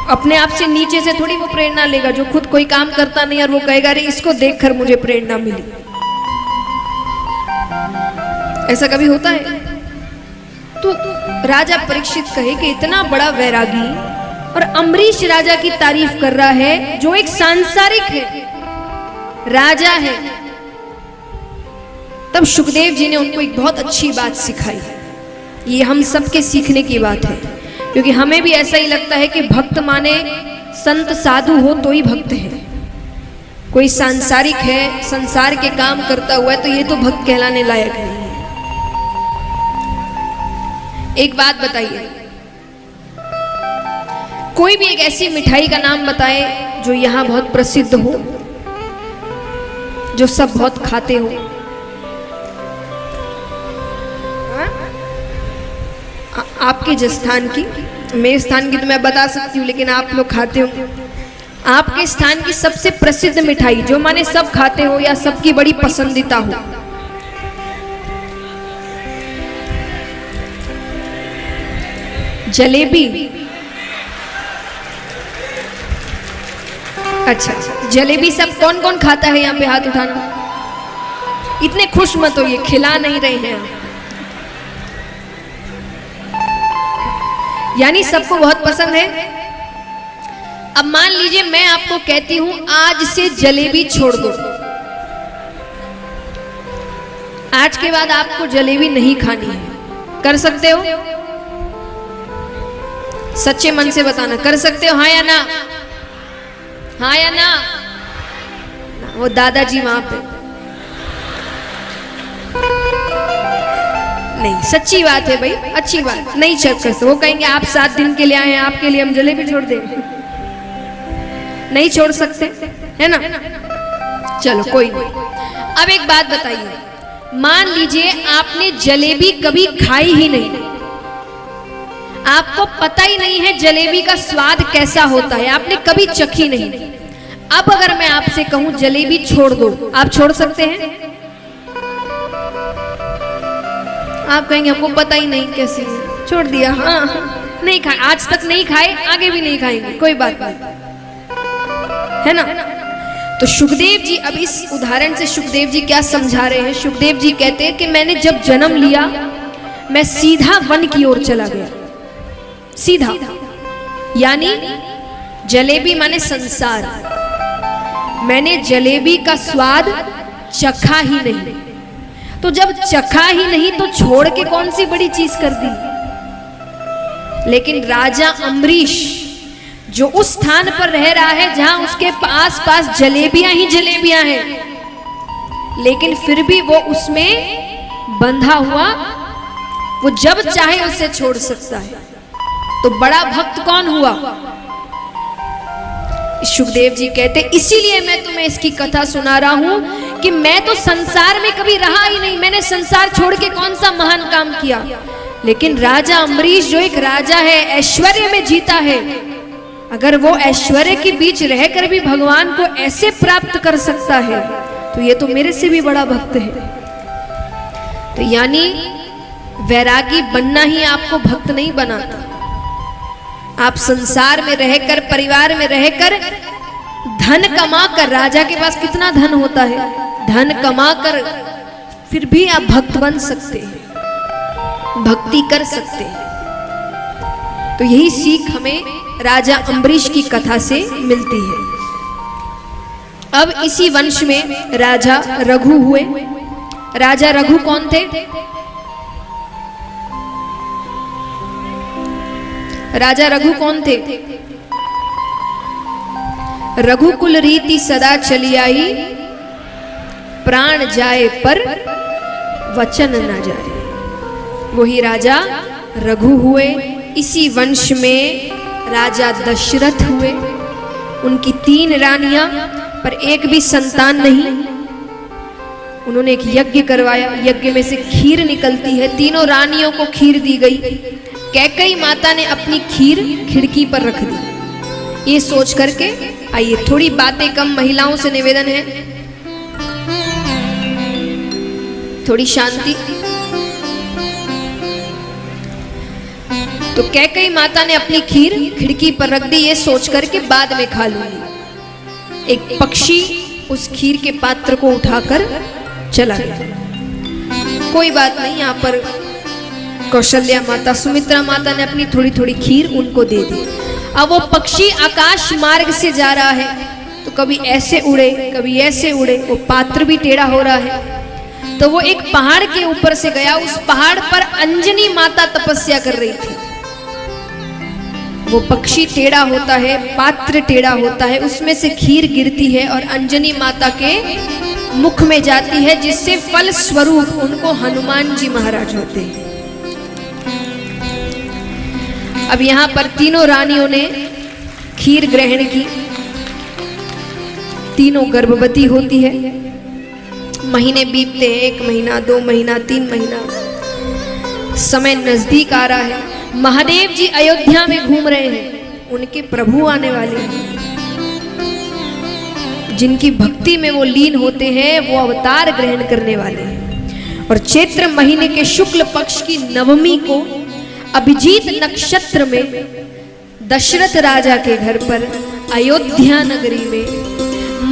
अपने आप से नीचे से थोड़ी वो प्रेरणा लेगा, जो खुद कोई काम करता नहीं और वो कहेगा अरे इसको देखकर मुझे प्रेरणा मिली। ऐसा कभी होता है? तो राजा परीक्षित कहे कि इतना बड़ा वैरागी और अम्बरीश राजा की तारीफ कर रहा है, जो एक सांसारिक है, राजा है। तब सुखदेव जी ने उनको एक बहुत अच्छी बात सिखाई। ये हम सबके सीखने की बात है, क्योंकि हमें भी ऐसा ही लगता है कि भक्त माने संत साधु हो तो ही भक्त है। कोई सांसारिक है, संसार के काम करता हुआ है, तो ये तो भक्त कहलाने लायक नहीं है। एक बात बताइए, कोई भी एक ऐसी मिठाई का नाम बताए जो यहां बहुत प्रसिद्ध हो, जो सब बहुत खाते हो। आपके जिस स्थान की, मेरे स्थान की तो मैं बता सकती हूँ, लेकिन आप लोग खाते हो। आपके स्थान की सबसे प्रसिद्ध मिठाई जो माने सब खाते हो या सबकी बड़ी पसंदीदा हो। जलेबी। अच्छा, जलेबी सब कौन कौन खाता है? यहाँ पे हाथ उठाना। इतने खुश मत हो, ये खिला नहीं रहे हैं आप। यानी सबको बहुत पसंद है। अब मान लीजिए मैं आपको कहती हूं आज से जलेबी छोड़ दो, आज के बाद आपको जलेबी नहीं खानी है, कर सकते हो? सच्चे मन से बताना, कर सकते हो? हाँ या ना? हाँ या ना? वो दादाजी वहां पे नहीं, सच्ची बात है भाई, अच्छी बात। नहीं चेक कर सकते, वो कहेंगे आप 7 दिन के लिए आए हैं, आपके लिए हम जलेबी छोड़ देंगे। नहीं छोड़ सकते, है ना? चलो कोई नहीं। अब एक बात बताइए, मान लीजिए आपने जलेबी कभी खाई ही नहीं, आपको पता ही नहीं है जलेबी का स्वाद कैसा होता है, आपने कभी चखी नहीं। अब अगर मैं आपसे कहूं जलेबी छोड़ दो, आप छोड़ सकते हैं? आप कहेंगे हमको पता ही नहीं कैसे, छोड़ दिया। हाँ, नहीं खाए, आज तक नहीं खाए, आगे भी नहीं खाएंगे, कोई बात नहीं, है ना? तो सुखदेव जी, अब इस उदाहरण से सुखदेव जी क्या समझा रहे हैं? सुखदेव जी कहते हैं कि मैंने जब जन्म लिया, मैं सीधा वन की ओर चला गया, सीधा। यानी जलेबी माने संसार, मैंने जलेबी का स्वाद चखा ही नहीं। तो जब चखा ही नहीं तो छोड़ के कौन सी बड़ी चीज कर दी? लेकिन राजा अम्बरीश जो उस स्थान पर रह रहा है जहां उसके आस पास जलेबियां ही जलेबियां हैं, लेकिन फिर भी वो उसमें बंधा हुआ, वो जब चाहे उसे छोड़ सकता है। तो बड़ा भक्त कौन हुआ? सुखदेव जी कहते इसीलिए मैं तुम्हें इसकी कथा सुना रहा हूं कि मैं तो संसार में कभी रहा ही नहीं, मैंने संसार छोड़ के कौन सा महान काम किया। लेकिन राजा अम्बरीश जो एक राजा है, ऐश्वर्य में जीता है, अगर वो ऐश्वर्य के बीच रहकर भी भगवान को ऐसे प्राप्त कर सकता है, तो ये तो मेरे से भी बड़ा भक्त है। तो यानी वैरागी बनना ही आपको भक्त नहीं बनाता। आप संसार में रहकर, परिवार में रहकर, धन कमाकर, राजा के पास कितना धन होता है, धन कमाकर फिर भी आप भक्त बन सकते हैं, भक्ति कर सकते हैं। तो यही सीख हमें राजा अम्बरीश की कथा से मिलती है। अब इसी वंश में राजा रघु हुए। राजा रघु कौन थे? राजा रघु कौन थे? रघुकुल रीति सदा चली आई, प्राण जाए पर वचन न जाए। वही राजा रघु हुए। इसी वंश में राजा दशरथ हुए। उनकी 3 रानियां, पर एक भी संतान नहीं। उन्होंने एक यज्ञ करवाया, यज्ञ में से खीर निकलती है, तीनों रानियों को खीर दी गई। कैकेयी माता ने अपनी खीर खिड़की पर रख दी। ये सोच करके, आइए थोड़ी बातें कम, महिलाओं से निवेदन है, थोड़ी शांति। तो कैकेयी माता ने अपनी खीर खिड़की पर रख दी, ये सोचकर के बाद में खा लूंगी। एक पक्षी उस खीर के पात्र को उठाकर चला गया। कोई बात नहीं, यहाँ पर कौशल्या माता, सुमित्रा माता ने अपनी थोड़ी थोड़ी खीर उनको दे दी। अब वो पक्षी आकाश मार्ग से जा रहा है, तो कभी ऐसे उड़े कभी ऐसे उड़े, वो पात्र भी टेढ़ा हो रहा है। तो वो एक पहाड़ के ऊपर से गया। उस पहाड़ पर अंजनी माता तपस्या कर रही थी। वो पक्षी टेढ़ा होता है, पात्र टेढ़ा होता है, उसमें से खीर गिरती है और अंजनी माता के मुख में जाती है, जिससे फल स्वरूप उनको हनुमान जी महाराज होते हैं। अब यहाँ पर तीनों रानियों ने खीर ग्रहण की। तीनों गर्भवती होती है। महीने बीतते हैं, 1 महीना, 2 महीना, 3 महीना, समय नजदीक आ रहा है। महादेव जी अयोध्या में घूम रहे हैं। उनके प्रभु आने वाले हैं। जिनकी भक्ति में वो लीन होते हैं, वो अवतार ग्रहण करने वाले हैं। और चैत्र महीने के शुक्ल पक्ष की नवमी को अभिजीत नक्षत्र में दशरथ राजा के घर पर अयोध्या नगरी में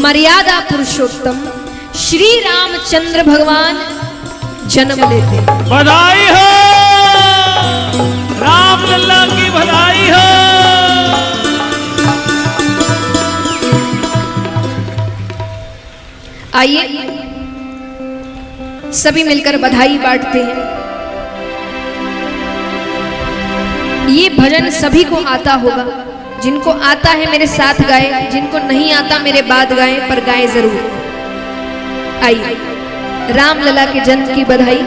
मर्यादा पुरुषोत्तम श्री रामचंद्र भगवान जन्म लेते हैं। बधाई हो, रामलला की बधाई हो। आइए सभी मिलकर बधाई बांटते हैं। ये भजन सभी को आता होगा। जिनको आता है मेरे साथ गाए, जिनको नहीं आता मेरे बाद गाए, पर गाए जरूर। आइए, रामलला के जन्म की बधाई।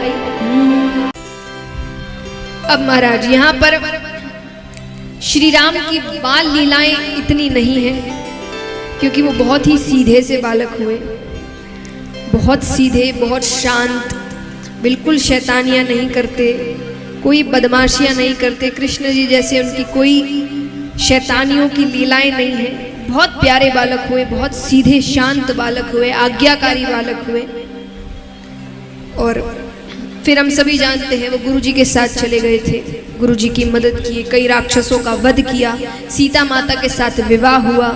अब महाराज यहाँ पर श्री राम की बाल लीलाएं इतनी नहीं है, क्योंकि वो बहुत ही सीधे से बालक हुए। बहुत सीधे, बहुत शांत, बिल्कुल शैतानियां नहीं करते, कोई बदमाशियां नहीं करते। कृष्ण जी जैसे उनकी कोई शैतानियों की लीलाएं नहीं है। बहुत प्यारे बालक हुए, बहुत सीधे शांत बालक हुए, आज्ञाकारी बालक हुए। और फिर हम सभी जानते हैं वो गुरुजी के साथ चले गए थे, गुरुजी की मदद की, कई राक्षसों का वध किया, सीता माता के साथ विवाह हुआ।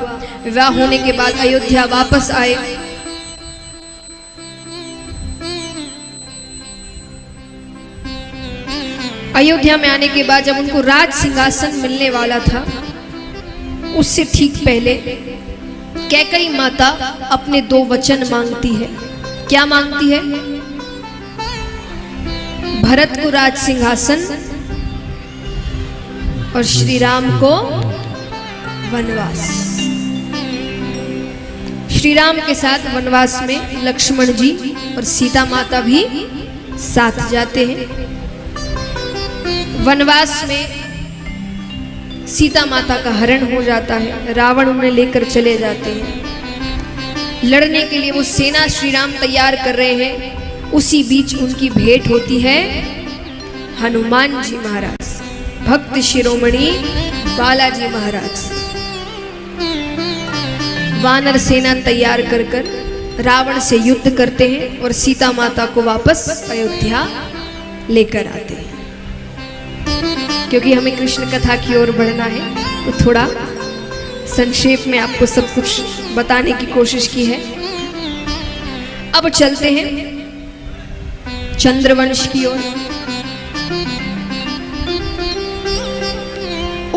विवाह होने के बाद अयोध्या वापस आए। अयोध्या में आने के बाद जब उनको राज सिंहासन मिलने वाला था, उससे ठीक पहले कैकेयी माता अपने 2 वचन मांगती है। क्या मांगती है? भरत को राज सिंहासन और श्री राम को वनवास। श्री राम के साथ वनवास में लक्ष्मण जी और सीता माता भी साथ जाते हैं। वनवास में सीता माता का हरण हो जाता है, रावण उन्हें लेकर चले जाते हैं। लड़ने के लिए वो सेना श्री राम तैयार कर रहे हैं। उसी बीच उनकी भेंट होती है हनुमान जी महाराज, भक्त शिरोमणि बालाजी महाराज। वानर सेना तैयार कर कर रावण से युद्ध करते हैं और सीता माता को वापस अयोध्या लेकर आते हैं। क्योंकि हमें कृष्ण कथा की ओर बढ़ना है, तो थोड़ा संक्षेप में आपको सब कुछ बताने की कोशिश की है। अब चलते हैं चंद्रवंश की ओर।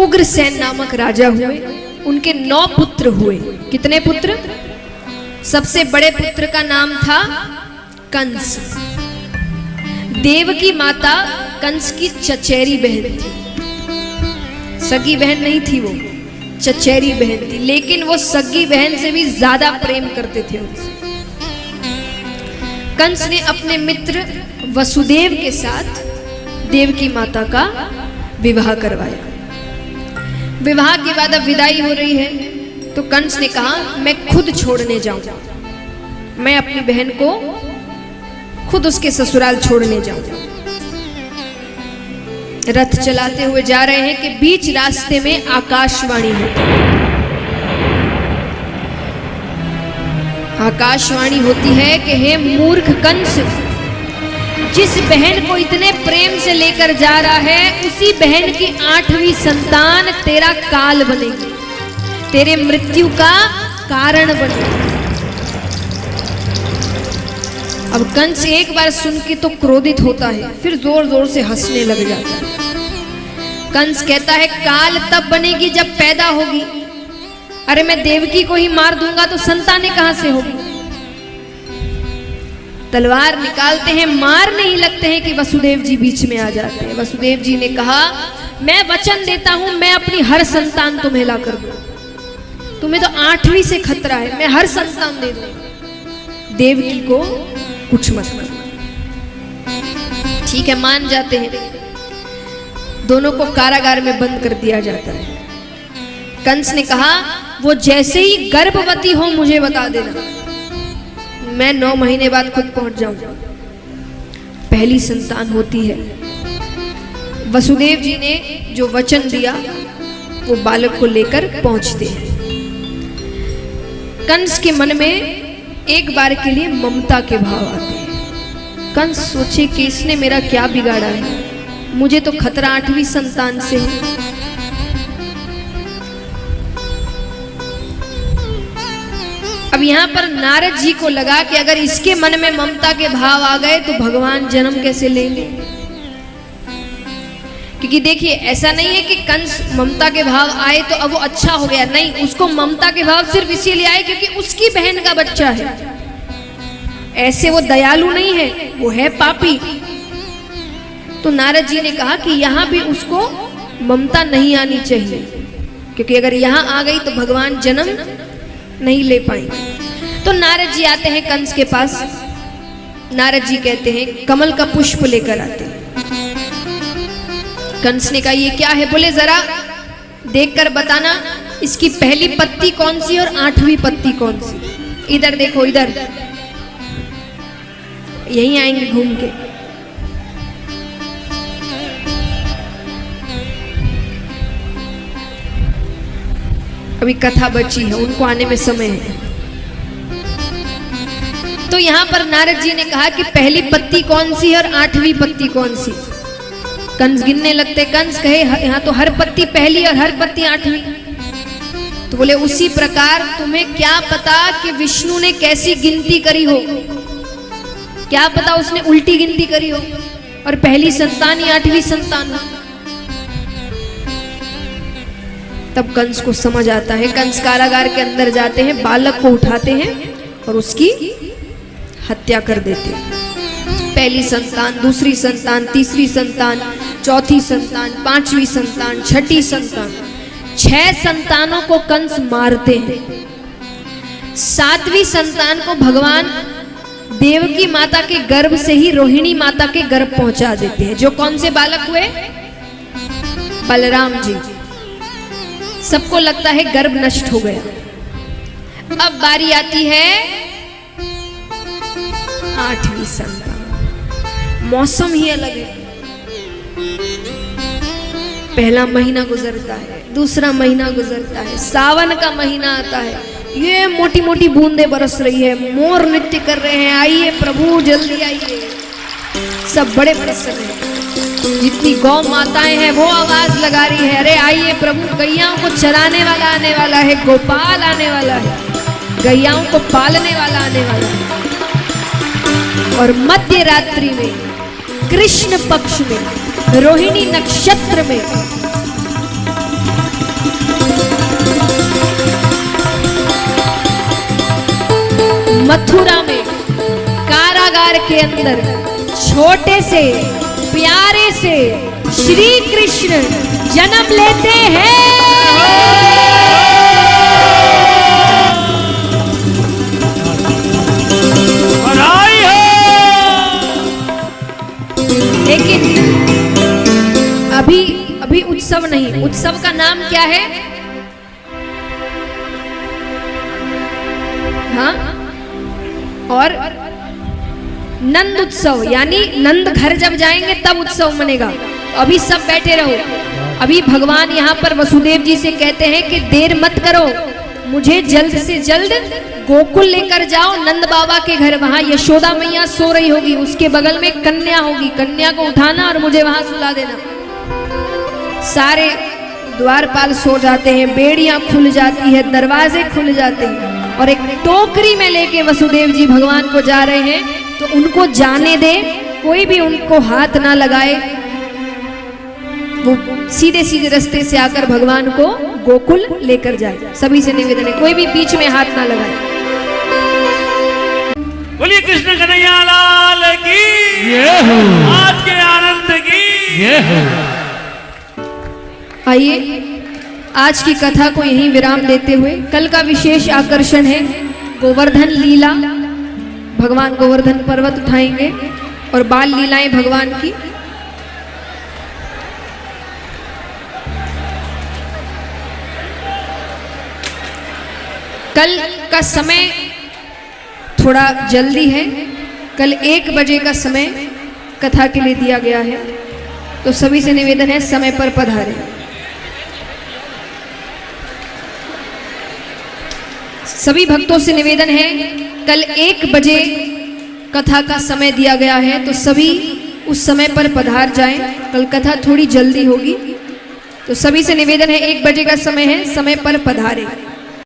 उग्रसेन नामक राजा हुए, उनके 9 पुत्र हुए। कितने पुत्र? सबसे बड़े पुत्र का नाम था कंस। देवकी माता कंस की चचेरी बहन थी, सगी बहन नहीं थी, वो चचेरी बहन थी। लेकिन वो सगी बहन से भी ज्यादा प्रेम करते थे उनसे। कंस ने अपने मित्र वसुदेव के साथ देवकी माता का विवाह करवाया। विवाह के बाद अब विदाई हो रही है, तो कंस ने कहा मैं खुद छोड़ने जाऊंगा, मैं अपनी बहन को खुद उसके ससुराल छोड़ने जाऊंगा। रथ चलाते हुए जा रहे हैं कि बीच रास्ते में आकाशवाणी होती है। आकाशवाणी होती है कि हे मूर्ख कंस, जिस बहन को इतने प्रेम से लेकर जा रहा है उसी बहन की 8वीं संतान तेरा काल बनेगी, तेरे मृत्यु का कारण बनेगी। अब कंस एक बार सुन के तो क्रोधित होता है, फिर जोर जोर से हंसने लग जाता है। कंस कहता है काल तब बनेगी जब पैदा होगी। अरे मैं देवकी को ही मार दूंगा तो संतानें कहां से होगी। तलवार निकालते हैं, मार नहीं लगते हैं कि वसुदेव जी बीच में आ जाते हैं। वसुदेव जी ने कहा मैं वचन देता हूं मैं अपनी हर संतान तुम्हें ला कर दूं, तुम्हें तो 8वीं से खतरा है, मैं हर संतान दे दूं, देवकी को कुछ मत कर। ठीक है मान जाते हैं, दोनों को कारागार में बंद कर दिया जाता है। कंस ने कहा वो जैसे ही गर्भवती हो मुझे बता देना, मैं 9 महीने बाद खुद पहुंच जाऊंगा। पहली संतान होती है। वसुदेव जी ने जो वचन दिया वो बालक को लेकर पहुंचते हैं। कंस के मन में एक बार के लिए ममता के भाव आते हैं। कंस सोचे कि इसने मेरा क्या बिगाड़ा है, मुझे तो खतरा 8वीं संतान से है। अब यहाँ पर नारद जी को लगा कि अगर इसके मन में ममता के भाव आ गए तो भगवान जन्म कैसे लेंगे। क्योंकि देखिए ऐसा नहीं है कि कंस ममता के भाव आए तो अब वो अच्छा हो गया, नहीं, उसको ममता के भाव सिर्फ इसीलिए आए क्योंकि उसकी बहन का बच्चा है। ऐसे वो दयालु नहीं है, वो है पापी। तो नारद जी ने कहा कि यहाँ भी उसको ममता नहीं आनी चाहिए, क्योंकि अगर यहाँ आ गई तो भगवान जन्म नहीं ले पाएंगे। तो नारद जी आते हैं कंस के पास। नारद जी कहते हैं कमल का पुष्प लेकर आते हैं। कंस ने कहा ये क्या है, बोले जरा देखकर बताना इसकी पहली पत्ती कौन सी और 8वीं पत्ती कौन सी। इधर देखो, इधर यहीं आएंगे घूम के। अभी कथा बची है, उनको आने में समय है। तो यहाँ पर नारद जी ने कहा कि पहली पत्ती कौन सी और 8वीं पत्ती कौन सी। कंस गिनने लगते। कंस कहे यहाँ तो हर पत्ती पहली और हर पत्ती 8वीं। तो बोले उसी प्रकार तुम्हें क्या पता कि विष्णु ने कैसी गिनती करी हो, क्या पता उसने उल्टी गिनती करी हो और पहली संतान ही 8वीं संतान हो। तब कंस को समझ आता है। कंस कारागार के अंदर जाते हैं, बालक को उठाते हैं और उसकी हत्या कर देते हैं। पहली संतान, दूसरी संतान, तीसरी संतान, चौथी संतान, 5वीं संतान, 6ठी संतान, 6 संतानों को कंस मारते हैं। 7वीं संतान को भगवान देवकी माता के गर्भ से ही रोहिणी माता के गर्भ पहुंचा देते हैं। जो कौन से बालक हुए? बलराम जी। सबको लगता है गर्भ नष्ट हो गया। अब बारी आती है 8वीं संतान। मौसम ही अलग है। पहला महीना गुजरता है, दूसरा महीना गुजरता है, सावन का महीना आता है, ये मोटी मोटी बूंदें बरस रही है, मोर नृत्य कर रहे हैं, आइए प्रभु जल्दी आइए। सब बड़े प्रसन्न हैं। जितनी गौ माताएं हैं वो आवाज लगा रही है, अरे आइए प्रभु, गैयाओं को चराने वाला आने वाला है, गोपाल आने वाला है, गैयाओं को पालने वाला आने वाला है। और मध्य रात्रि में, कृष्ण पक्ष में, रोहिणी नक्षत्र में मथुरा में कारागार के अंदर छोटे से प्यारे से श्री कृष्ण जन्म लेते हैं। लेकिन अभी उत्सव नहीं। उत्सव का नाम क्या है? हाँ, और नंद उत्सव, यानी नंद घर जब जाएंगे तब उत्सव मनेगा। अभी सब बैठे रहो। अभी भगवान यहाँ पर वसुदेव जी से कहते हैं कि देर मत करो, मुझे जल्द से जल्द गोकुल लेकर जाओ, नंद बाबा के घर। वहां यशोदा मैया सो रही होगी, उसके बगल में कन्या होगी, कन्या को उठाना और मुझे वहां सुला देना। सारे द्वारपाल सो जाते हैं, बेड़ियां खुल जाती है, दरवाजे खुल जाते हैं और एक टोकरी में लेके वसुदेव जी भगवान को जा रहे हैं। तो उनको जाने दे, कोई भी उनको हाथ ना लगाए, वो सीधे सीधे रास्ते से आकर भगवान को गोकुल लेकर जाए। सभी से निवेदन है, कोई भी बीच में हाथ ना लगाए। बोलिए कृष्ण कन्हैया लाल की, आज के आनंद की। आइए आज की कथा को यहीं विराम देते हुए कल का विशेष आकर्षण है गोवर्धन लीला। भगवान गोवर्धन पर्वत उठाएंगे और बाल लीलाएं भगवान की। कल का समय थोड़ा जल्दी है, कल 1 बजे का समय कथा के लिए दिया गया है, तो सभी से निवेदन है समय पर पधारें। सभी भक्तों से निवेदन है, कल 1 बजे कथा का समय दिया गया है, तो सभी उस समय पर पधार जाएं। कल कथा थोड़ी जल्दी होगी, तो सभी से निवेदन है 1 बजे का समय है, समय पर पधारें।